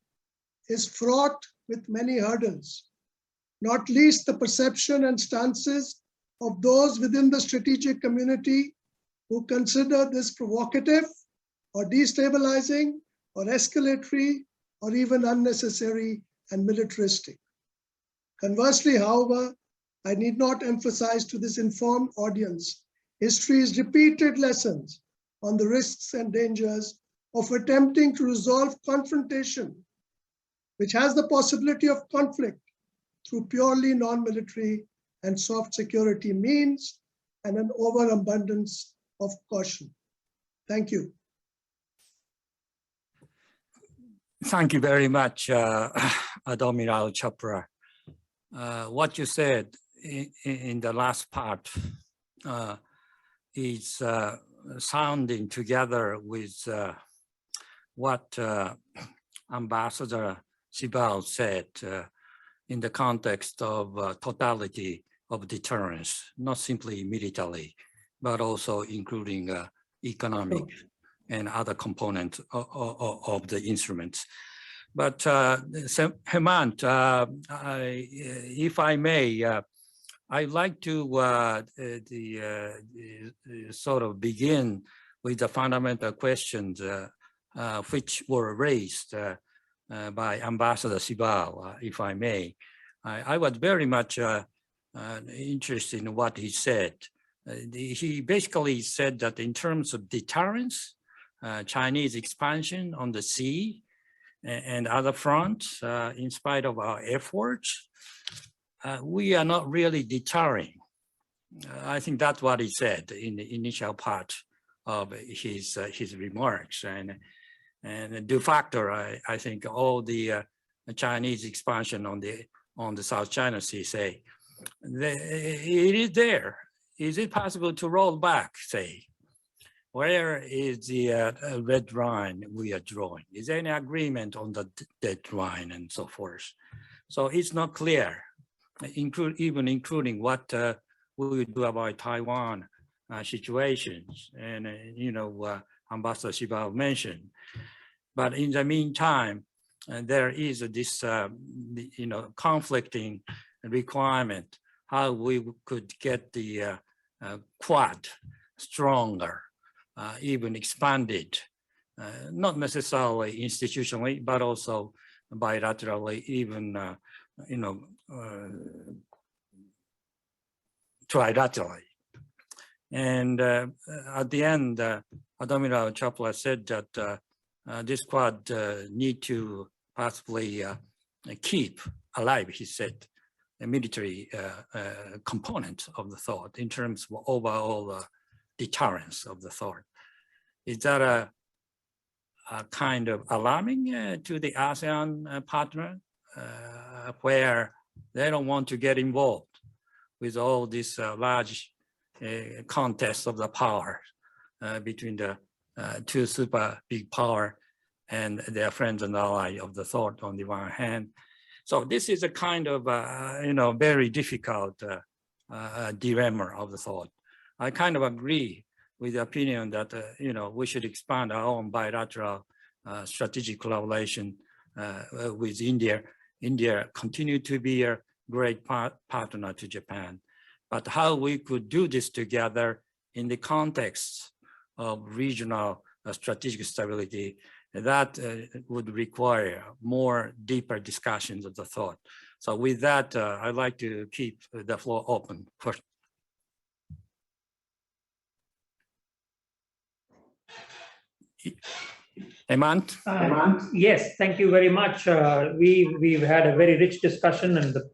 is fraught with many hurdles, not least the perception and stances of those within the strategic community who consider this provocative or destabilizing or escalatory or even unnecessary and militaristic. Conversely, however, I need not emphasize to this informed audience history's repeated lessons on the risks and dangers of attempting to resolve confrontation, which has the possibility of conflict through purely non-military and soft security means and an overabundance of caution. Thank you.
Thank you very much, Admiral Chopra. What you said in the last part is sounding together with what Ambassador SIBAL said in the context of totality of deterrence, not simply militarily, but also including economic and other components of the instruments. But Hemant, if I may, I'd like to sort of begin with the fundamental questions which were raised by Ambassador SIBAL, if I may. I was very much interested in what he said. He basically said that in terms of deterrence, Chinese expansion on the sea and other fronts, in spite of our efforts, we are not really deterring. I think that's what he said in the initial part of his remarks. And de facto, I think all the Chinese expansion on the South China Sea say, it is there. Is it possible to roll back, say? Where is the red line we are drawing? Is there any agreement on the dead line and so forth? So it's not clear, even including what we will do about Taiwan situations. And, Ambassador SIBAL mentioned. But in the meantime, there is this, conflicting requirement, how we could get the Quad stronger, even expanded, not necessarily institutionally, but also bilaterally, even, trilaterally. And at the end, Admiral Chopra said that this Quad need to possibly keep alive, he said, a military component of the thought in terms of overall deterrence of the thought. Is that a kind of alarming to the ASEAN partner where they don't want to get involved with all this large contest of the power between the two super big power and their friends and allies of the thought on the one hand. So this is a kind of, very difficult dilemma of the thought. I kind of agree with the opinion that, we should expand our own bilateral strategic collaboration with India. India continue to be a great partner to Japan. But how we could do this together in the context of regional strategic stability, that would require more deeper discussions of the thought. So with that, I'd like to keep the floor open for. Hemant?
Yes, thank you very much. We've had a very rich discussion and the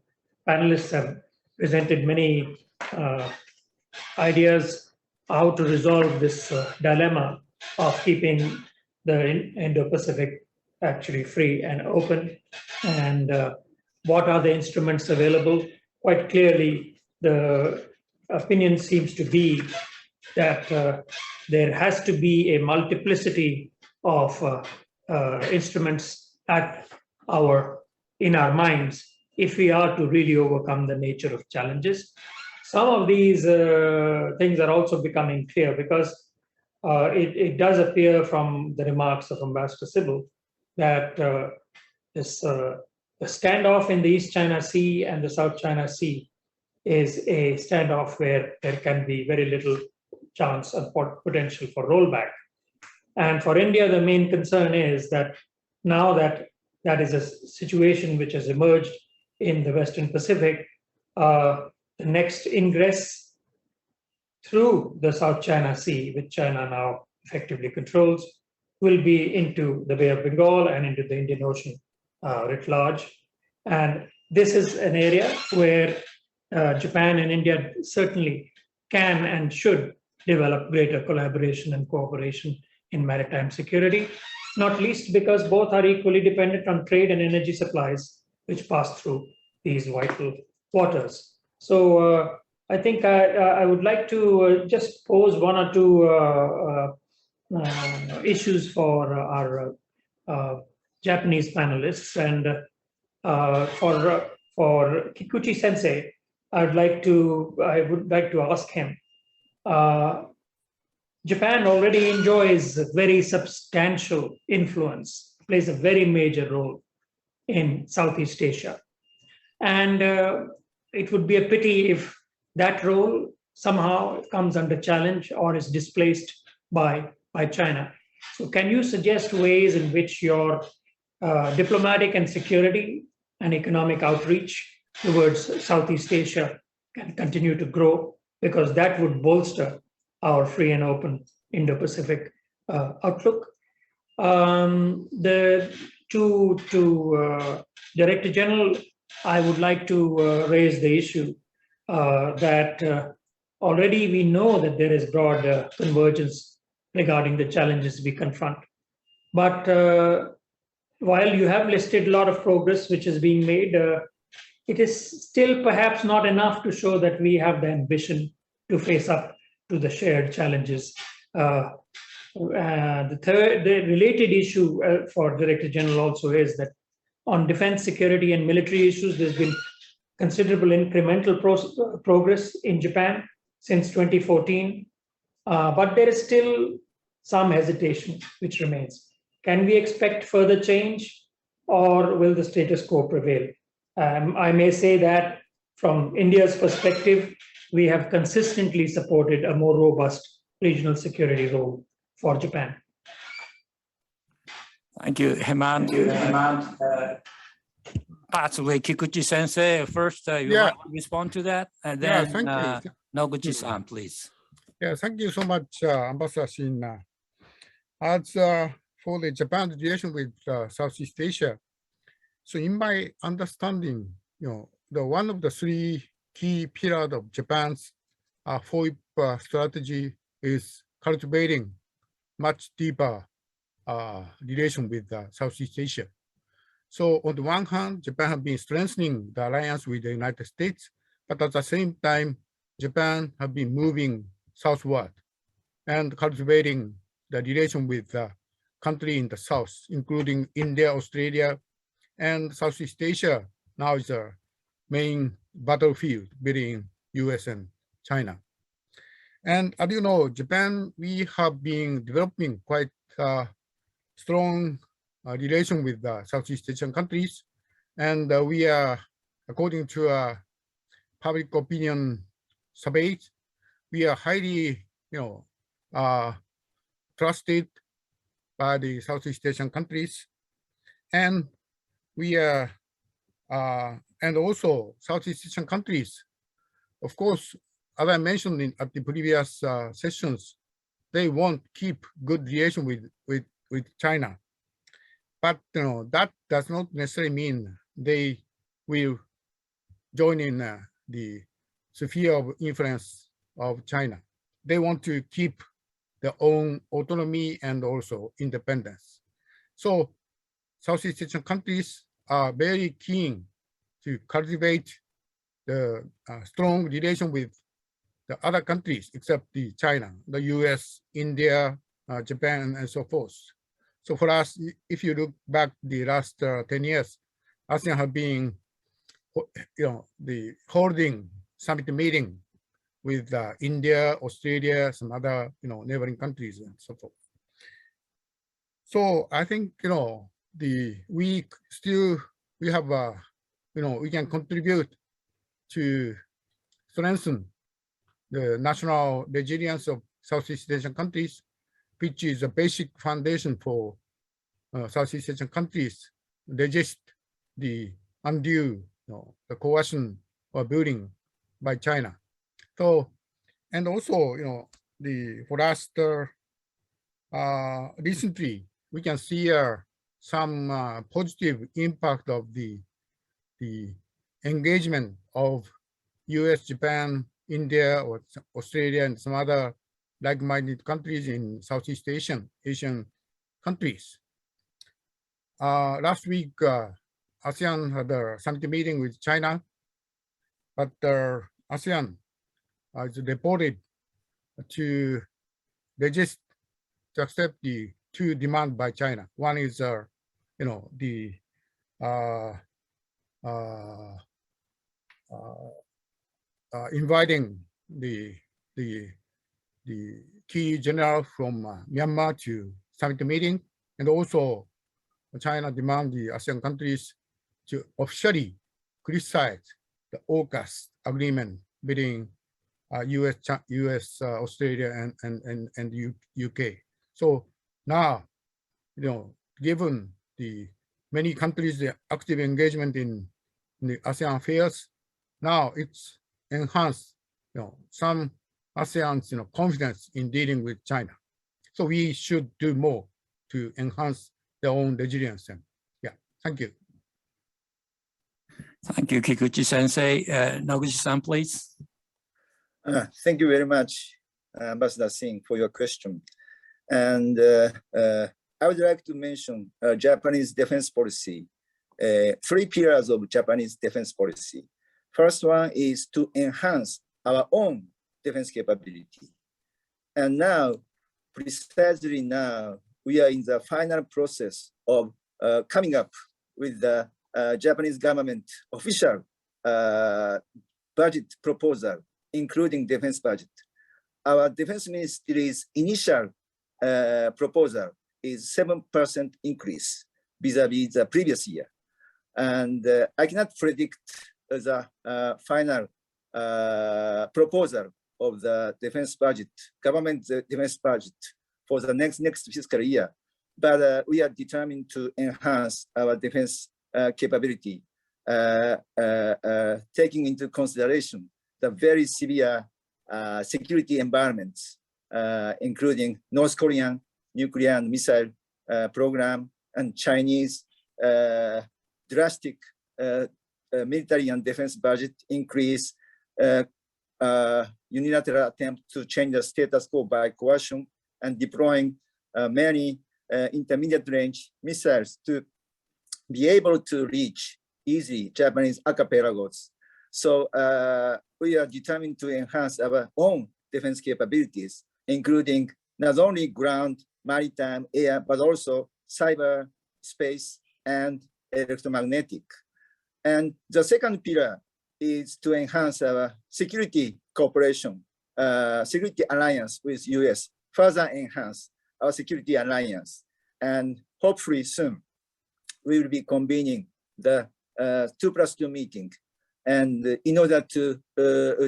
panelists have presented many ideas how to resolve this dilemma. of keeping the Indo-Pacific actually free and open, and what are the instruments available. Quite clearly, the opinion seems to be that there has to be a multiplicity of instruments in our minds if we are to really overcome the nature of challenges. Some of these things are also becoming clear because it does appear from the remarks of Ambassador SIBAL that the standoff in the East China Sea and the South China Sea is a standoff where there can be very little chance and potential for rollback. And for India, the main concern is that now that that is a situation which has emerged in the Western Pacific, the next ingress through the South China Sea, which China now effectively controls, will be into the Bay of Bengal and into the Indian Ocean writ large. And this is an area where Japan and India certainly can and should develop greater collaboration and cooperation in maritime security, not least because both are equally dependent on trade and energy supplies which pass through these vital waters. So I think I would like to just pose one or two issues for our Japanese panelists, and for Kikuchi Sensei, I would like to ask him. Japan already enjoys very substantial influence, plays a very major role in Southeast Asia. And it would be a pity if that role somehow comes under challenge or is displaced by China. So can you suggest ways in which your diplomatic and security and economic outreach towards Southeast Asia can continue to grow? Because that would bolster our free and open Indo-Pacific outlook. To Director General, I would like to raise the issue that already we know that there is broad convergence regarding the challenges we confront. But while you have listed a lot of progress which is being made, it is still perhaps not enough to show that we have the ambition to face up to the shared challenges. The related issue for Director General also is that on defense, security, and military issues, there's been considerable incremental progress in Japan since 2014, but there is still some hesitation which remains. Can we expect further change, or will the status quo prevail? I may say that from India's perspective, we have consistently supported a more robust regional security role for Japan.
Thank you, Hemant. Possibly Kikuchi Sensei first, you want to respond to that? And then Noguchi-san, please.
Yeah, thank you so much, Ambassador Shin. As for the Japan's relation with Southeast Asia, so in my understanding, the one of the three key pillars of Japan's FOIP strategy is cultivating much deeper relation with Southeast Asia. So on the one hand, Japan has been strengthening the alliance with the United States, but at the same time, Japan has been moving southward and cultivating the relation with the country in the south, including India, Australia, and Southeast Asia now is a main battlefield between US and China. And as you know, Japan, we have been developing quite strong relation with the Southeast Asian countries. And we are, according to public opinion surveys, we are highly trusted by the Southeast Asian countries. And we are, and also Southeast Asian countries, of course, as I mentioned at the previous sessions, they want to keep good relation with China. But that does not necessarily mean they will join in the sphere of influence of China. They want to keep their own autonomy and also independence. So Southeast Asian countries are very keen to cultivate the strong relation with the other countries except the China, the US, India, Japan, and so forth. So for us, if you look back the last 10 years, ASEAN have been, the holding summit meeting with India, Australia, some other, neighboring countries and so forth. So I think, we have, we can contribute to strengthen the national resilience of Southeast Asian countries, which is a basic foundation for Southeast Asian countries resist the undue, the coercion or building by China. So, and also, for us, recently we can see some positive impact of the engagement of US, Japan, India, or Australia, and some other like-minded countries in Southeast Asian countries. Last week, ASEAN had a summit meeting with China, but ASEAN is reported to resist to accept the two demands by China. One is, inviting the key general from Myanmar to summit meeting, and also China demand the ASEAN countries to officially criticize the AUKUS agreement between US, Australia, and UK. So now, given the many countries' the active engagement in the ASEAN affairs, now it's enhanced, some ASEAN's, confidence in dealing with China. So we should do more to enhance their own resilience. And yeah, thank you.
Thank you, Kikuchi Sensei. Noguchi-san, please.
Thank you very much, Ambassador Singh, for your question. And I would like to mention Japanese defense policy, 3 pillars of Japanese defense policy. First one is to enhance our own defense capability. And now, precisely now, we are in the final process of coming up with the Japanese government official budget proposal, including defense budget. Our defense ministry's initial proposal is 7% increase vis-a-vis the previous year. And I cannot predict the final proposal of the defense budget, government defense budget for the next fiscal year. But we are determined to enhance our defense capability, taking into consideration the very severe security environments, including North Korean nuclear and missile program and Chinese drastic military and defense budget increase, unilateral attempt to change the status quo by coercion, and deploying many intermediate range missiles to be able to reach easily Japanese archipelagos. So we are determined to enhance our own defense capabilities, including not only ground, maritime, air, but also cyber, space, and electromagnetic. And the second pillar is to enhance our security cooperation, security alliance with US, further enhance our security alliance. And hopefully soon, we will be convening the 2+2 meeting, and in order to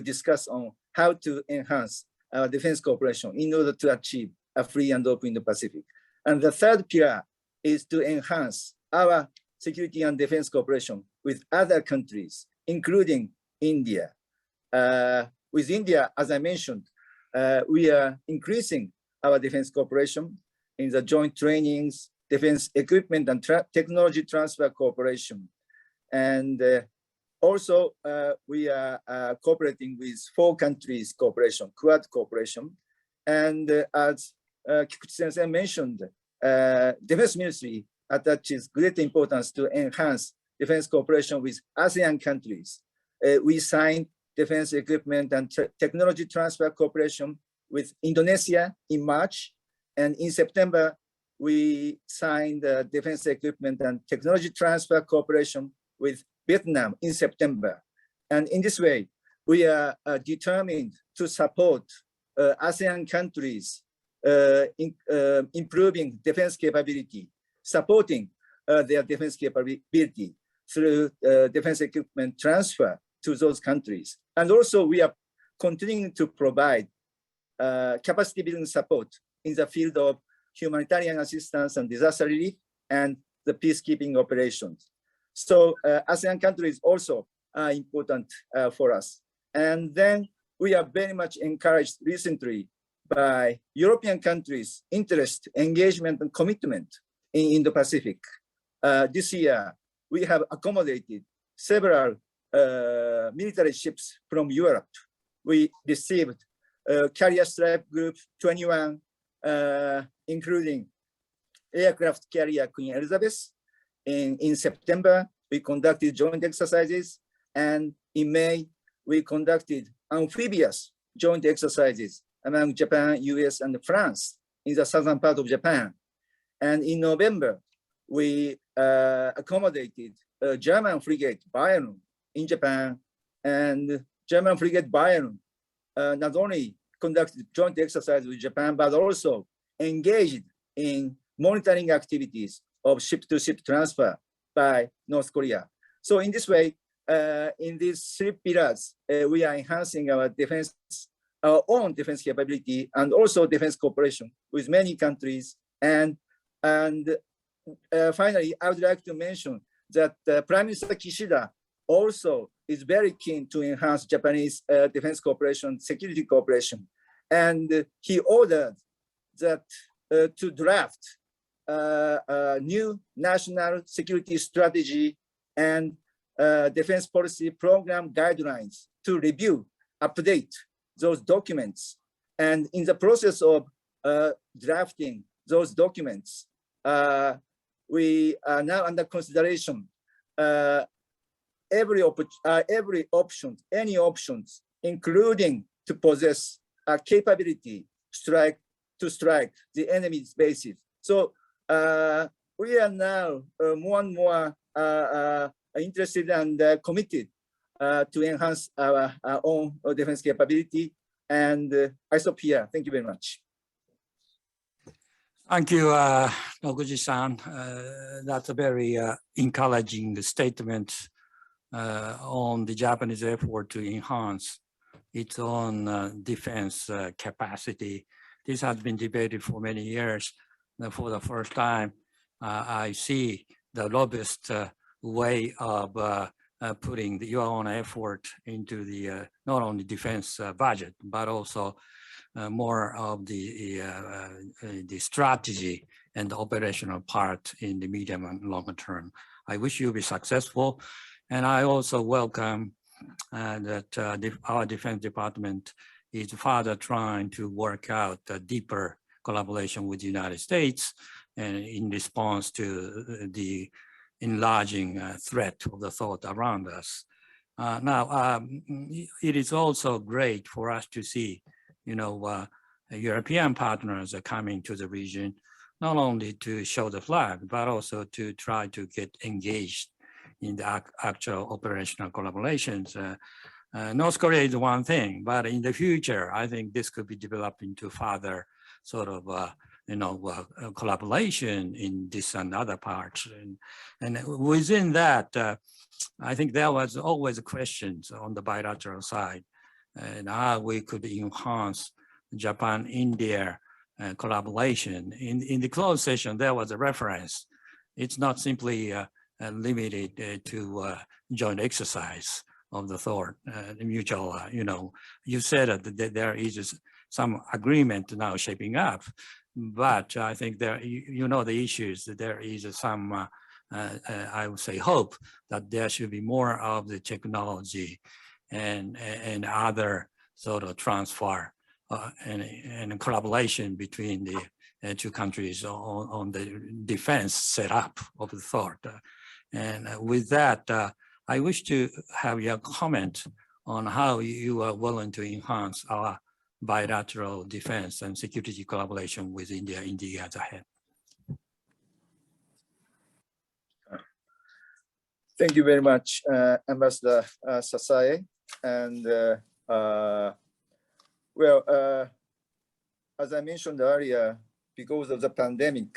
discuss on how to enhance our defense cooperation in order to achieve a free and open Indo-Pacific. And the third pillar is to enhance our security and defense cooperation with other countries, including India. With India, as I mentioned, we are increasing our defense cooperation in the joint trainings, defense equipment and technology transfer cooperation. And also, we are cooperating with 4 countries cooperation, Quad cooperation. And as Kikuchi-sensei mentioned, Defense Ministry attaches great importance to enhance defense cooperation with ASEAN countries. We signed defense equipment and technology transfer cooperation with Indonesia in March, and in September, we signed defense equipment and technology transfer cooperation with Vietnam in September. And in this way, we are determined to support ASEAN countries improving defense capability, supporting their defense capability through defense equipment transfer to those countries. And also we are continuing to provide capacity building support in the field of humanitarian assistance and disaster relief and the peacekeeping operations. So ASEAN countries also are important for us. And then we are very much encouraged recently by European countries' interest, engagement, and commitment in Indo-Pacific. This year, we have accommodated several military ships from Europe. We received Carrier Strike Group 21, including aircraft carrier Queen Elizabeth. In September, we conducted joint exercises, and in May, we conducted amphibious joint exercises among Japan, US, and France in the southern part of Japan. And in November, we accommodated a German frigate Bayern in Japan, and German frigate Bayern not only conducted joint exercise with Japan, but also engaged in monitoring activities of ship-to-ship transfer by North Korea. So in this way, in these three pillars, we are enhancing our defense, our own defense capability, and also defense cooperation with many countries. And finally, I would like to mention that Prime Minister Kishida also is very keen to enhance Japanese defense cooperation, security cooperation. And he ordered that to draft a new national security strategy and defense policy program guidelines to review, update those documents. And in the process of drafting those documents, we are now under consideration any options, including to possess a capability to strike the enemy's bases. So we are now more and more interested and committed to enhance our own defense capability. And I stop here. Thank you very much.
Thank you, Noguchi-san. That's a very encouraging statement on the Japanese effort to enhance its own defense capacity. This has been debated for many years. For the first time, I see the robust way of putting your own effort into the not only defense budget, but also more of the strategy and the operational part in the medium and longer term. I wish you be successful. And I also welcome that our Defense Department is further trying to work out a deeper collaboration with the United States and in response to the enlarging threat of the thought around us. Now, it is also great for us to see, European partners are coming to the region, not only to show the flag, but also to try to get engaged in the actual operational collaborations. North Korea is one thing, but in the future, I think this could be developed into further sort of collaboration in this and other parts. And within that, I think there was always questions on the bilateral side and how we could enhance Japan-India collaboration. In the closed session, there was a reference. It's not simply limited to joint exercise of the thought, the mutual, you said that there is some agreement now shaping up, but I think there, the issues, that there is some, I would say, hope that there should be more of the technology and other sort of transfer and collaboration between the two countries on the defense setup of the thought. And with that, I wish to have your comment on how you are willing to enhance our bilateral defense and security collaboration with India in the years ahead.
Thank you very much, Ambassador SASAE. And as I mentioned earlier, because of the pandemic,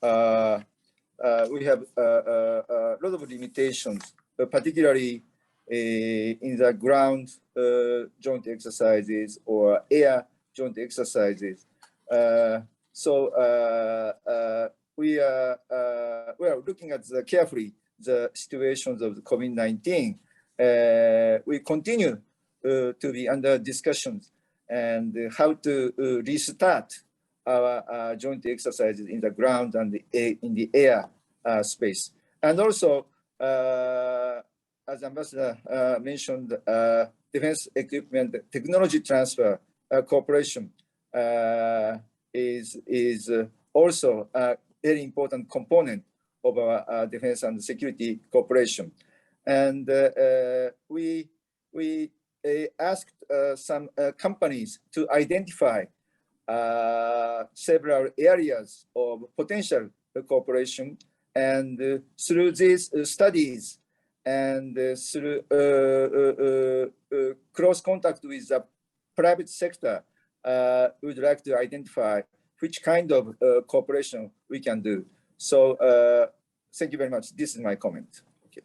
we have a lot of limitations, particularly in the ground joint exercises or air joint exercises. We are looking at carefully the situations of the COVID-19. We continue to be under discussions and how to restart our joint exercises in the ground and in the air space. And also, as Ambassador mentioned, defense equipment technology transfer cooperation is also a very important component of our defense and security cooperation. And we asked some companies to identify several areas of potential cooperation, and through these studies and through close contact with the private sector, we would like to identify which kind of cooperation we can do. So thank you very much. This is my comment. Okay.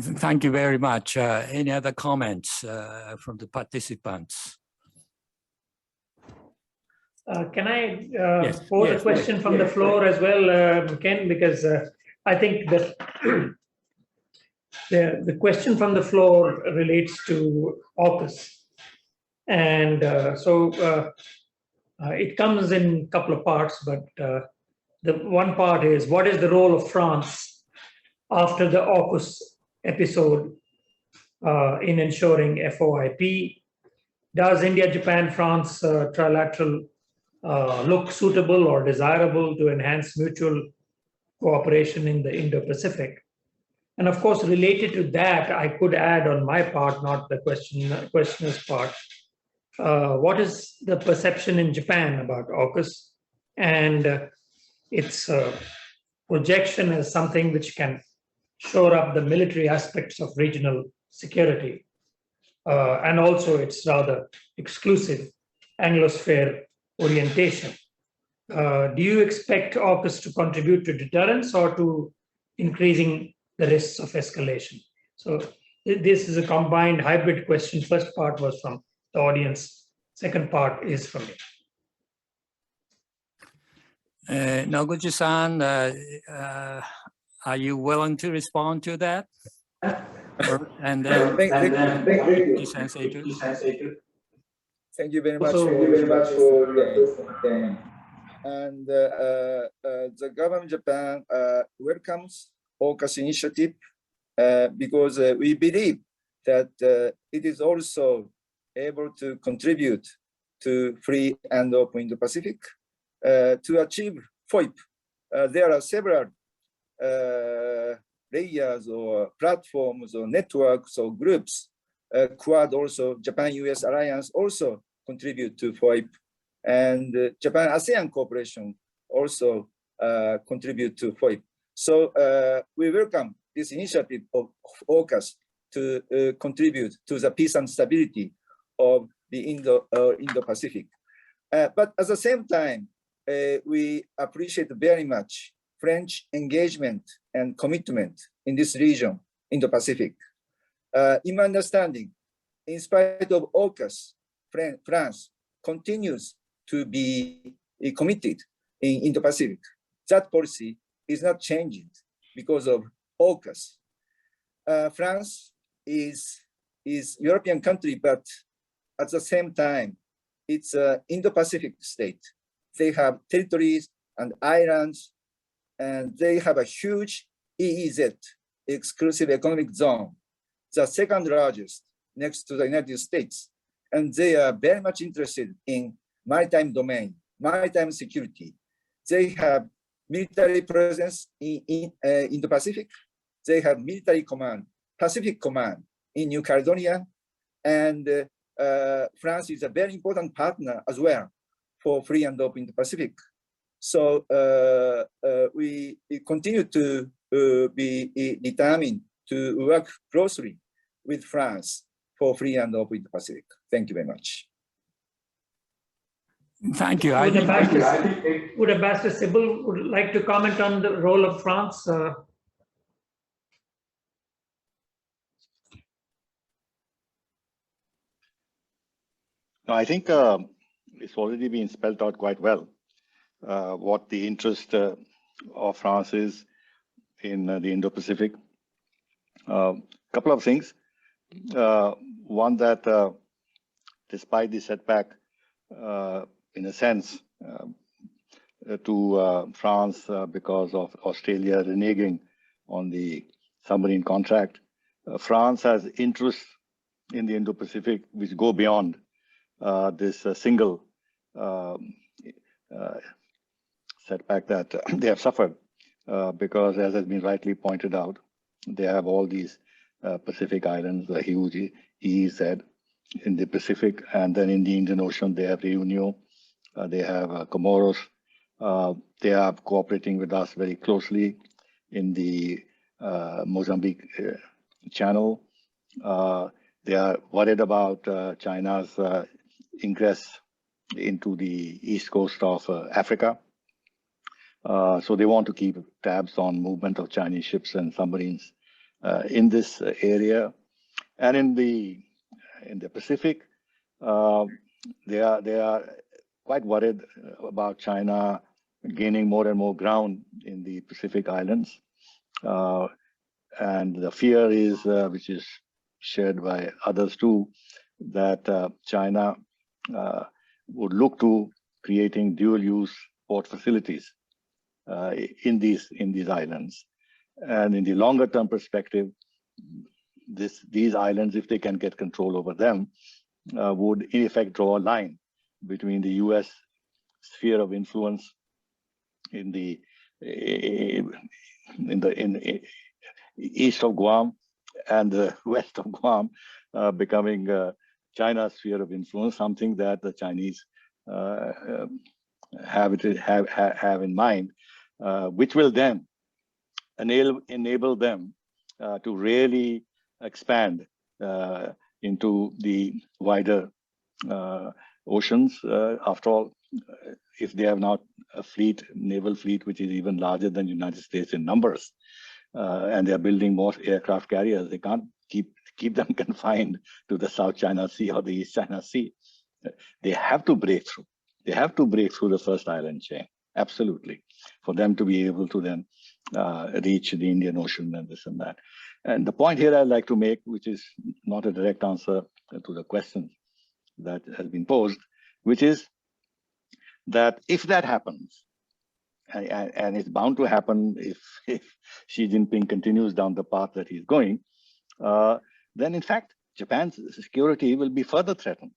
Thank you very much. Any other comments from the participants?
Can I pose a question from the floor as well, Ken? Because I think that the question from the floor relates to AUKUS. And it comes in a couple of parts, but the one part is, what is the role of France after the AUKUS episode in ensuring FOIP? Does India, Japan, France trilateral look suitable or desirable to enhance mutual cooperation in the Indo-Pacific? And of course, related to that, I could add on my part, not the questioner's part, what is the perception in Japan about AUKUS and its projection as something which can shore up the military aspects of regional security, and also its rather exclusive Anglosphere orientation. Do you expect AUKUS to contribute to deterrence or to increasing the risks of escalation? So this is a combined hybrid question. First part was from the audience. Second part is from me.
Noguchi-san, are you willing to respond to that? And then,
Thank you very much for the and the government of Japan welcomes AUKUS initiative because we believe that it is also able to contribute to free and open Indo-Pacific to achieve FOIP. There are several layers or platforms or networks or groups. Quad also, Japan-US alliance also contribute to FOIP, and Japan-ASEAN cooperation also contribute to FOIP. So we welcome this initiative of AUKUS to contribute to the peace and stability of the Indo-Pacific. But at the same time, we appreciate very much French engagement and commitment in this region, Indo-Pacific. In my understanding, in spite of AUKUS, France continues to be committed in Indo-Pacific. That policy is not changing because of AUKUS. France is European country, but at the same time, it's an Indo-Pacific state. They have territories and islands, and they have a huge EEZ, exclusive economic zone, the second largest next to the United States. And they are very much interested in maritime domain, maritime security. They have military presence in Indo-Pacific. They have military command, Pacific Command in New Caledonia, and France is a very important partner as well for free and open Indo-Pacific. So we continue to be determined to work closely with France for free and open Indo-Pacific. Thank you very much.
Thank you.
Would Ambassador SIBAL would like to comment on the role of France?
No, I think it's already been spelled out quite well what the interest of France is in the Indo-Pacific. Couple of things. One, that despite the setback, in a sense, to France because of Australia reneging on the submarine contract, France has interests in the Indo-Pacific which go beyond this single setback that they have suffered, because, as has been rightly pointed out, they have all these Pacific islands, the huge EEZ in the Pacific, and then in the Indian Ocean they have Reunion, they have Comoros. They are cooperating with us very closely in the Mozambique Channel. They are worried about China's ingress into the east coast of Africa. So they want to keep tabs on movement of Chinese ships and submarines in this area. And in the Pacific, they are quite worried about China gaining more and more ground in the Pacific Islands. And the fear is, which is shared by others too, that China would look to creating dual-use port facilities in these islands. And in the longer-term perspective, these islands, if they can get control over them, would in effect draw a line between the U.S. sphere of influence in the east of Guam and the west of Guam, becoming China's sphere of influence, something that the Chinese have in mind, which will then enable them to really expand into the wider oceans. After all, if they have not a naval fleet, which is even larger than the United States in numbers, and they are building more aircraft carriers, they can't keep them confined to the South China Sea or the East China Sea. They have to break through. They have to break through the first island chain, absolutely, for them to be able to then reach the Indian Ocean and this and that. And the point here I'd like to make, which is not a direct answer to the question that has been posed, which is that if that happens, and it's bound to happen if Xi Jinping continues down the path that he's going, then in fact, Japan's security will be further threatened.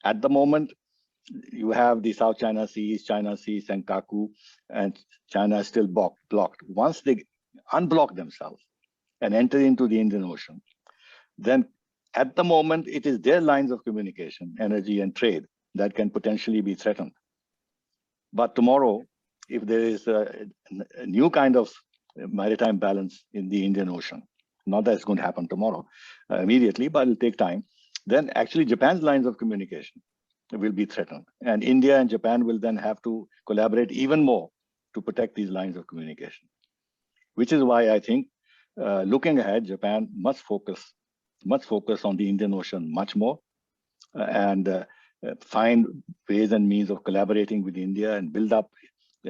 At the moment, you have the South China Sea, East China Sea, Senkaku, and China is still blocked. Once they unblock themselves and enter into the Indian Ocean, then at the moment, it is their lines of communication, energy and trade that can potentially be threatened. But tomorrow, if there is a new kind of maritime balance in the Indian Ocean, not that it's going to happen tomorrow immediately, but it'll take time, then actually Japan's lines of communication will be threatened. And India and Japan will then have to collaborate even more to protect these lines of communication, which is why I think looking ahead, Japan must focus on the Indian Ocean much more and find ways and means of collaborating with India and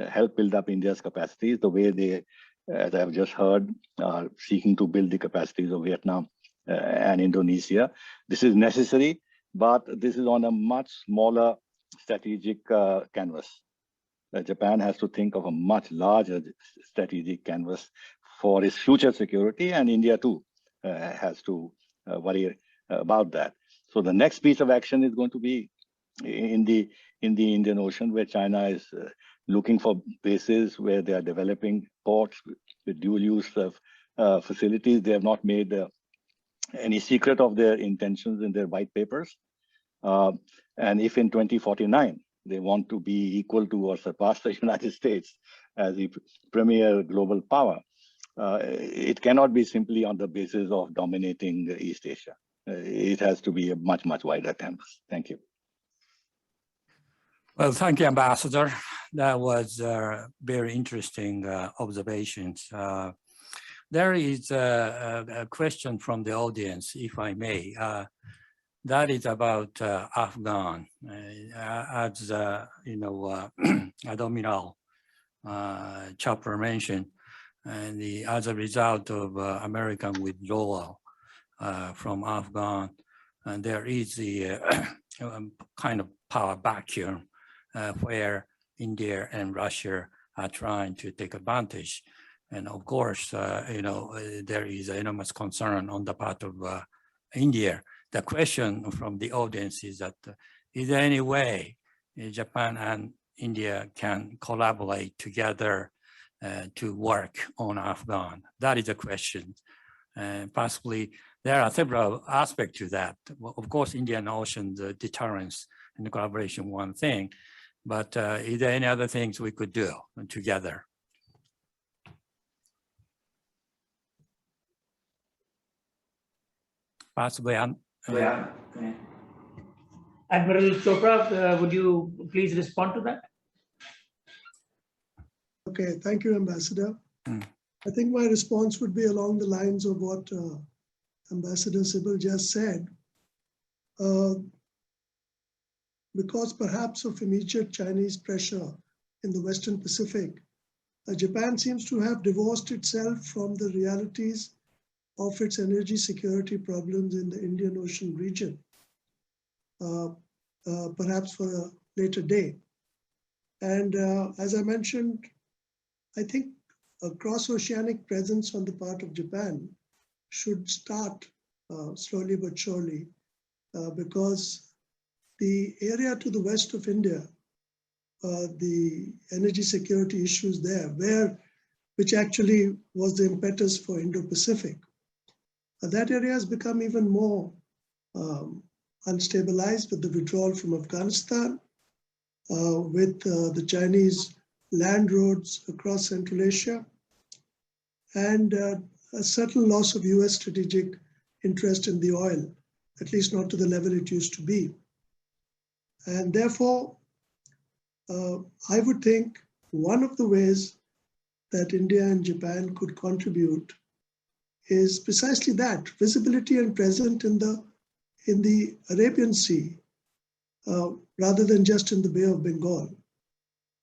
help build up India's capacities the way they, as I've just heard, are seeking to build the capacities of Vietnam and Indonesia. This is necessary, but this is on a much smaller strategic canvas. Japan has to think of a much larger strategic canvas for its future security, and India too has to worry about that. So the next piece of action is going to be in the Indian Ocean, where China is looking for bases where they are developing ports with dual use facilities. They have not made any secret of their intentions in their white papers. And if in 2049 they want to be equal to or surpass the United States as the premier global power, it cannot be simply on the basis of dominating East Asia. It has to be a much, much wider canvas. Thank you.
Well, thank you, Ambassador. That was very interesting observations. There is a question from the audience, if I may. That is about Afghan. As you know, Admiral Chopra mentioned, and as a result of American withdrawal from Afghan, and there is the kind of power vacuum where India and Russia are trying to take advantage. And of course, you know, there is enormous concern on the part of India. The question from the audience is that, is there any way Japan and India can collaborate together to work on Afghan? That is a question. And possibly there are several aspects to that. Of course, Indian Ocean, the deterrence and collaboration, one thing, but is there any other things we could do together? Possibly,
Admiral Chopra, would you please respond to that?
Okay, thank you, Ambassador. I think my response would be along the lines of what Ambassador SIBAL just said. Because perhaps of immediate Chinese pressure in the Western Pacific, Japan seems to have divorced itself from the realities of its energy security problems in the Indian Ocean region, perhaps for a later day. And as I mentioned, I think a cross-oceanic presence on the part of Japan should start slowly but surely, because the area to the west of India, the energy security issues there, which actually was the impetus for Indo-Pacific, that area has become even more unstabilized with the withdrawal from Afghanistan, with the Chinese land roads across Central Asia, and a certain loss of US strategic interest in the oil, at least not to the level it used to be. And therefore, I would think one of the ways that India and Japan could contribute is precisely that, visibility and presence in the Arabian Sea, rather than just in the Bay of Bengal.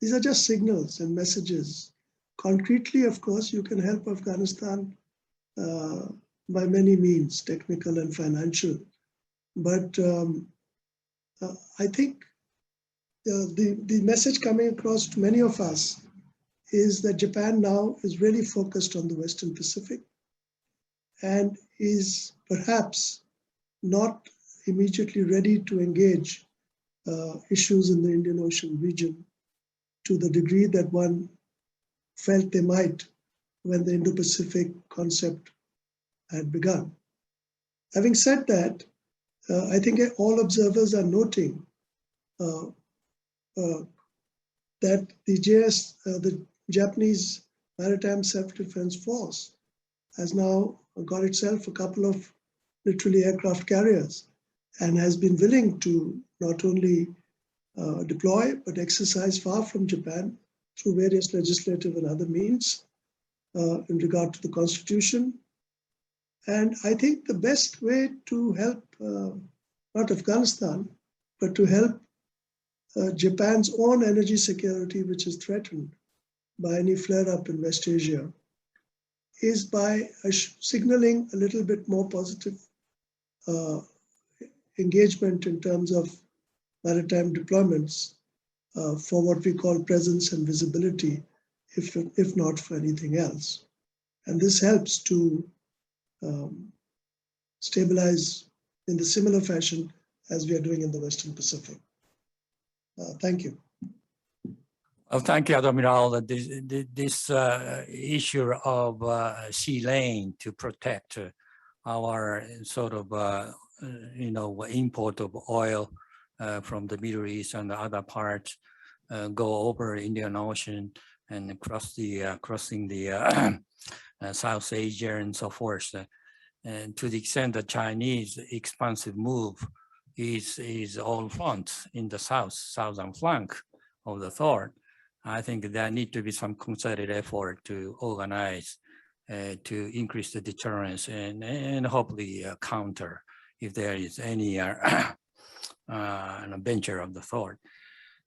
These are just signals and messages. Concretely, of course, you can help Afghanistan by many means, technical and financial. But I think the message coming across to many of us is that Japan now is really focused on the Western Pacific and is perhaps not immediately ready to engage issues in the Indian Ocean region to the degree that one felt they might when the Indo-Pacific concept had begun. Having said that, I think all observers are noting that the Japanese Maritime Self-Defense Force has now got itself a couple of literally aircraft carriers and has been willing to not only deploy but exercise far from Japan through various legislative and other means in regard to the Constitution. And I think the best way to help not Afghanistan, but to help Japan's own energy security, which is threatened by any flare-up in West Asia, is by signaling a little bit more positive engagement in terms of maritime deployments for what we call presence and visibility, if not for anything else. And this helps to stabilize in the similar fashion as we are doing in the Western Pacific. Thank you.
Well, thank you, Admiral. This issue of sea lane to protect our sort of, import of oil from the Middle East and the other parts go over Indian Ocean and crossing the South Asia and so forth. And to the extent the Chinese expansive move is all front in the southern flank of the thought, I think there need to be some concerted effort to organize to increase the deterrence and hopefully counter if there is any venture of the thought.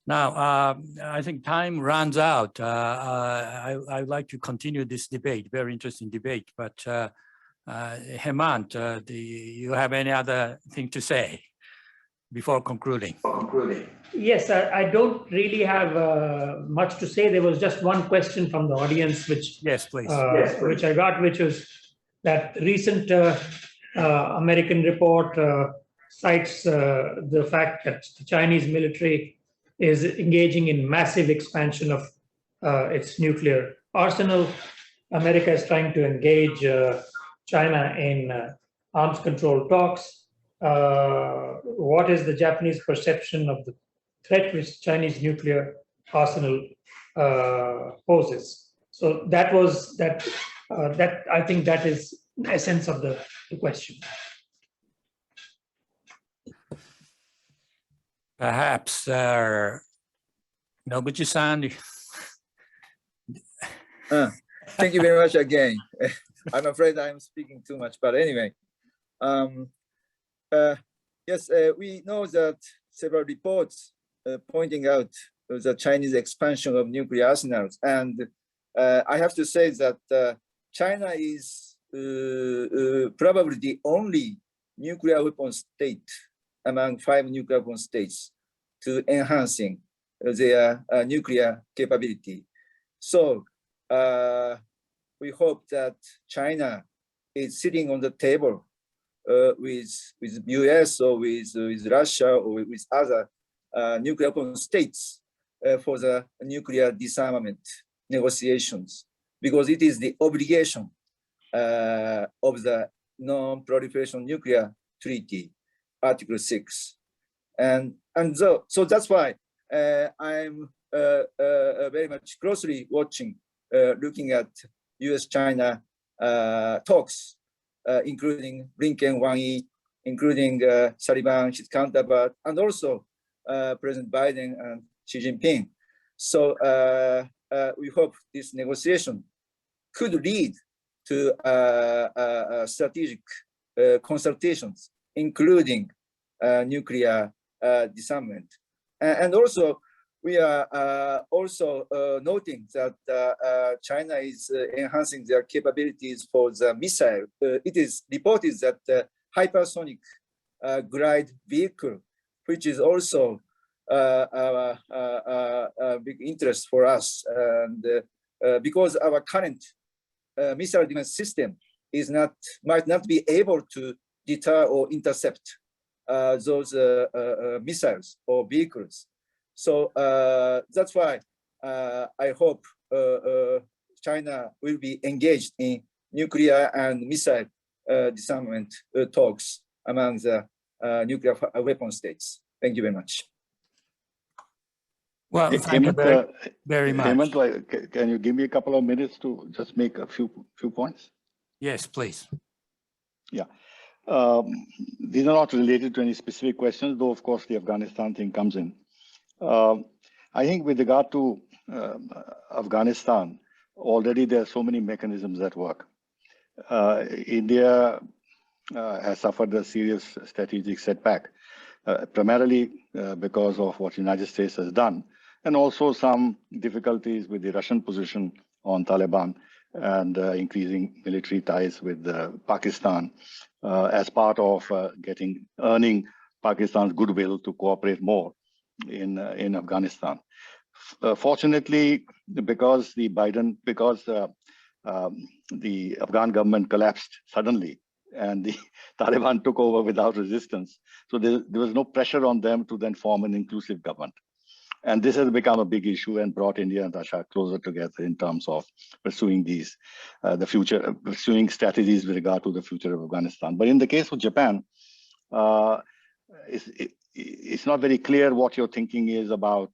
Now, I think time runs out. I'd like to continue this debate, very interesting debate, but Hemant, do you have any other thing to say before concluding?
Yes, I don't really have much to say. There was just one question from the audience, which
yes, please.
Which I got, which was that recent American report cites the fact that the Chinese military is engaging in massive expansion of its nuclear arsenal. America is trying to engage China in arms control talks. What is the Japanese perception of the threat which Chinese nuclear arsenal poses? So that was that. I think that is the essence of the question.
Perhaps Noguchi-san.
Thank you very much again. I'm afraid I'm speaking too much, but anyway. Yes, we know that several reports pointing out the Chinese expansion of nuclear arsenals. And I have to say that China is probably the only nuclear weapon state among 5 nuclear weapon states to enhancing their nuclear capability. So we hope that China is sitting on the table with US or with Russia or with other nuclear weapon states for the nuclear disarmament negotiations, because it is the obligation of the Non-Proliferation Nuclear Treaty, Article 6. And so that's why I'm very much closely watching, looking at US-China talks, including Blinken, Wang Yi, including Sullivan, his counterpart, and also President Biden and Xi Jinping. So we hope this negotiation could lead to strategic consultations, including nuclear disarmament. And also, we are also noting that China is enhancing their capabilities for the missile. It is reported that the hypersonic glide vehicle, which is also a big interest for us, and because our current missile defense system might not be able to deter or intercept those missiles or vehicles. So that's why I hope China will be engaged in nuclear and missile disarmament talks among the nuclear weapon states. Thank you very much.
Well, thank you very much.
Hemant, can you give me a couple of minutes to just make a few points?
Yes, please.
Yeah. These are not related to any specific questions, though, of course, the Afghanistan thing comes in. I think with regard to Afghanistan, already there are so many mechanisms at work. India has suffered a serious strategic setback, primarily because of what the United States has done, and also some difficulties with the Russian position on Taliban and increasing military ties with Pakistan as part of earning Pakistan's goodwill to cooperate more in Afghanistan. Fortunately, because the Afghan government collapsed suddenly and the Taliban took over without resistance, so there was no pressure on them to then form an inclusive government. And this has become a big issue and brought India and Russia closer together in terms of pursuing pursuing strategies with regard to the future of Afghanistan. But in the case of Japan, it's not very clear what your thinking is about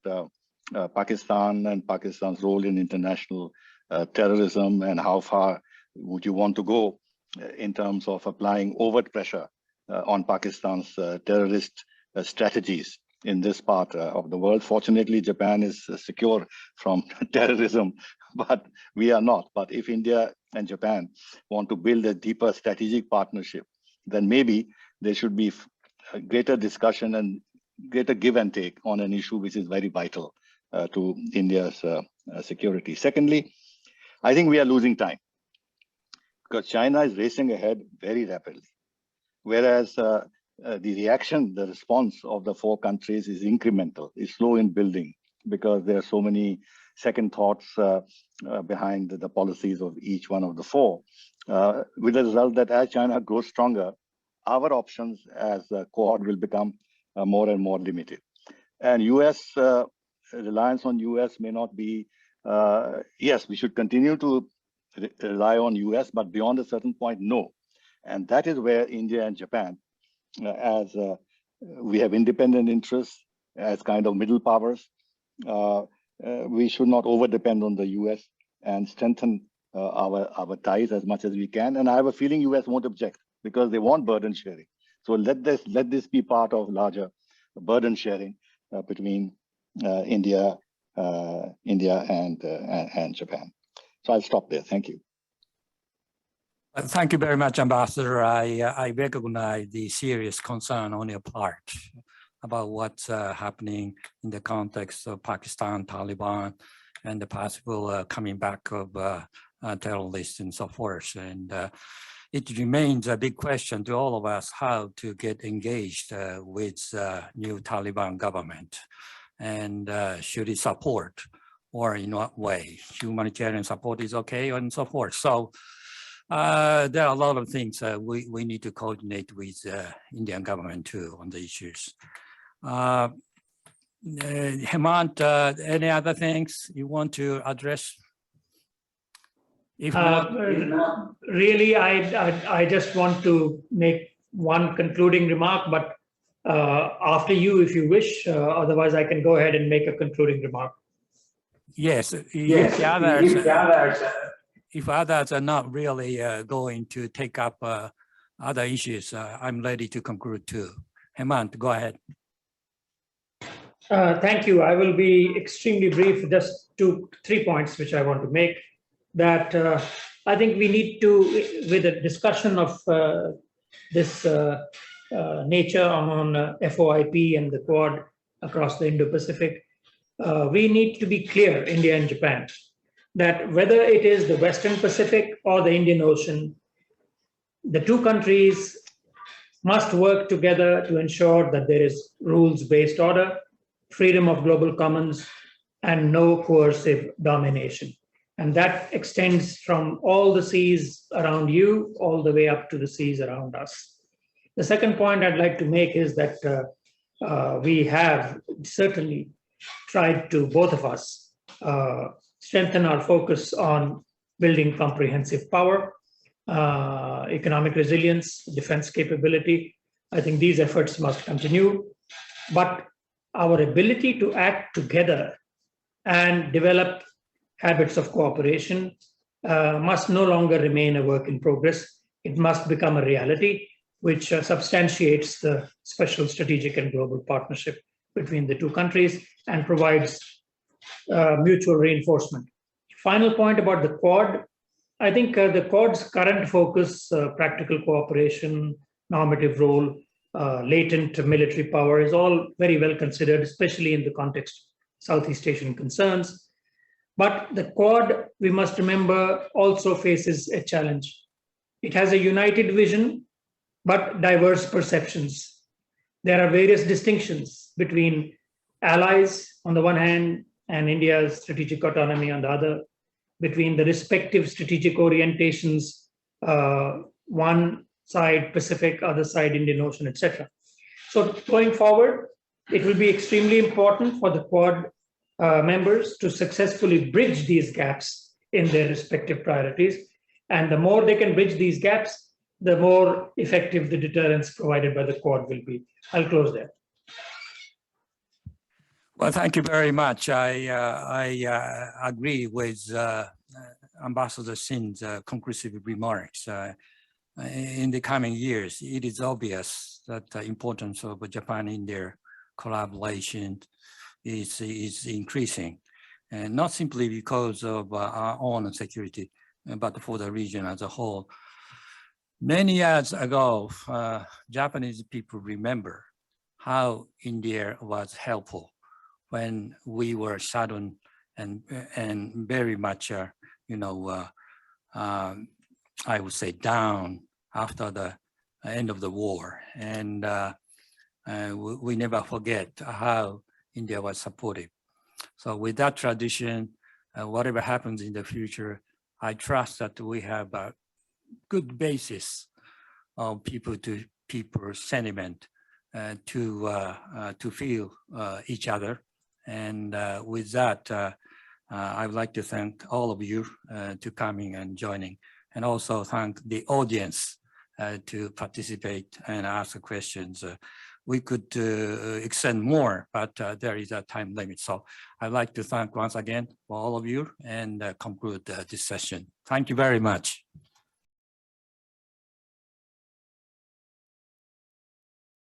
Pakistan and Pakistan's role in international terrorism, and how far would you want to go in terms of applying overt pressure on Pakistan's terrorist strategies in this part of the world. Fortunately, Japan is secure from terrorism, but we are not. But if India and Japan want to build a deeper strategic partnership, then maybe there should be a greater discussion and greater give and take on an issue which is very vital to India's security. Secondly, I think we are losing time because China is racing ahead very rapidly, whereas the response of the four countries is incremental, is slow in building, because there are so many second thoughts behind the policies of each one of the four, with the result that as China grows stronger, our options as a Quad will become more and more limited. And US, reliance on US may not be, yes, we should continue to rely on US, but beyond a certain point, no. And that is where India and Japan, as we have independent interests as kind of middle powers, we should not over depend on the US and strengthen our ties as much as we can. And I have a feeling US won't object because they want burden sharing. So let this be part of larger burden sharing between India and Japan. So I'll stop there. Thank you.
Thank you very much, Ambassador. I recognize the serious concern on your part about what's happening in the context of Pakistan, Taliban, and the possible coming back of terrorists and so forth. And it remains a big question to all of us how to get engaged with new Taliban government, and should it support, or in what way? Humanitarian support is okay, and so forth. So there are a lot of things we need to coordinate with Indian government too on the issues. Hemant, any other things you want to address? If not,
really, I just want to make one concluding remark, but after you, if you wish, otherwise I can go ahead and make a concluding remark.
Yes, if others are not really going to take up other issues, I'm ready to conclude too. Hemant, go ahead.
Thank you. I will be extremely brief, just 3 points which I want to make. That I think we need to, with a discussion of this nature on FOIP and the Quad across the Indo-Pacific, we need to be clear, India and Japan, that whether it is the Western Pacific or the Indian Ocean, the two countries must work together to ensure that there is rules-based order, freedom of global commons, and no coercive domination. And that extends from all the seas around you, all the way up to the seas around us. The second point I'd like to make is that we have certainly tried to, both of us, strengthen our focus on building comprehensive power, economic resilience, defense capability. I think these efforts must continue, but our ability to act together and develop habits of cooperation must no longer remain a work in progress. It must become a reality which substantiates the special strategic and global partnership between the two countries and provides mutual reinforcement. Final point about the Quad. I think the Quad's current focus, practical cooperation, normative role, latent military power is all very well considered, especially in the context of Southeast Asian concerns. But the Quad, we must remember, also faces a challenge. It has a united vision, but diverse perceptions. There are various distinctions between allies on the one hand and India's strategic autonomy on the other, between the respective strategic orientations, one side Pacific, other side Indian Ocean, etc. So going forward, it will be extremely important for the Quad members to successfully bridge these gaps in their respective priorities. And the more they can bridge these gaps, the more effective the deterrence provided by the Quad will be. I'll close there.
Well, thank you very much. I agree with Ambassador Singh's conclusive remarks. In the coming years, it is obvious that the importance of Japan-India collaboration is increasing, and not simply because of our own security, but for the region as a whole. Many years ago, Japanese people remember how India was helpful when we were saddened and very much, I would say down after the end of the war. And we never forget how India was supportive. So with that tradition, whatever happens in the future, I trust that we have a good basis of people-to-people sentiment to feel each other. And with that, I would like to thank all of you to coming and joining, and also thank the audience to participate and ask questions. We could extend more, but there is a time limit. So I'd like to thank once again for all of you and conclude this session. Thank you very much.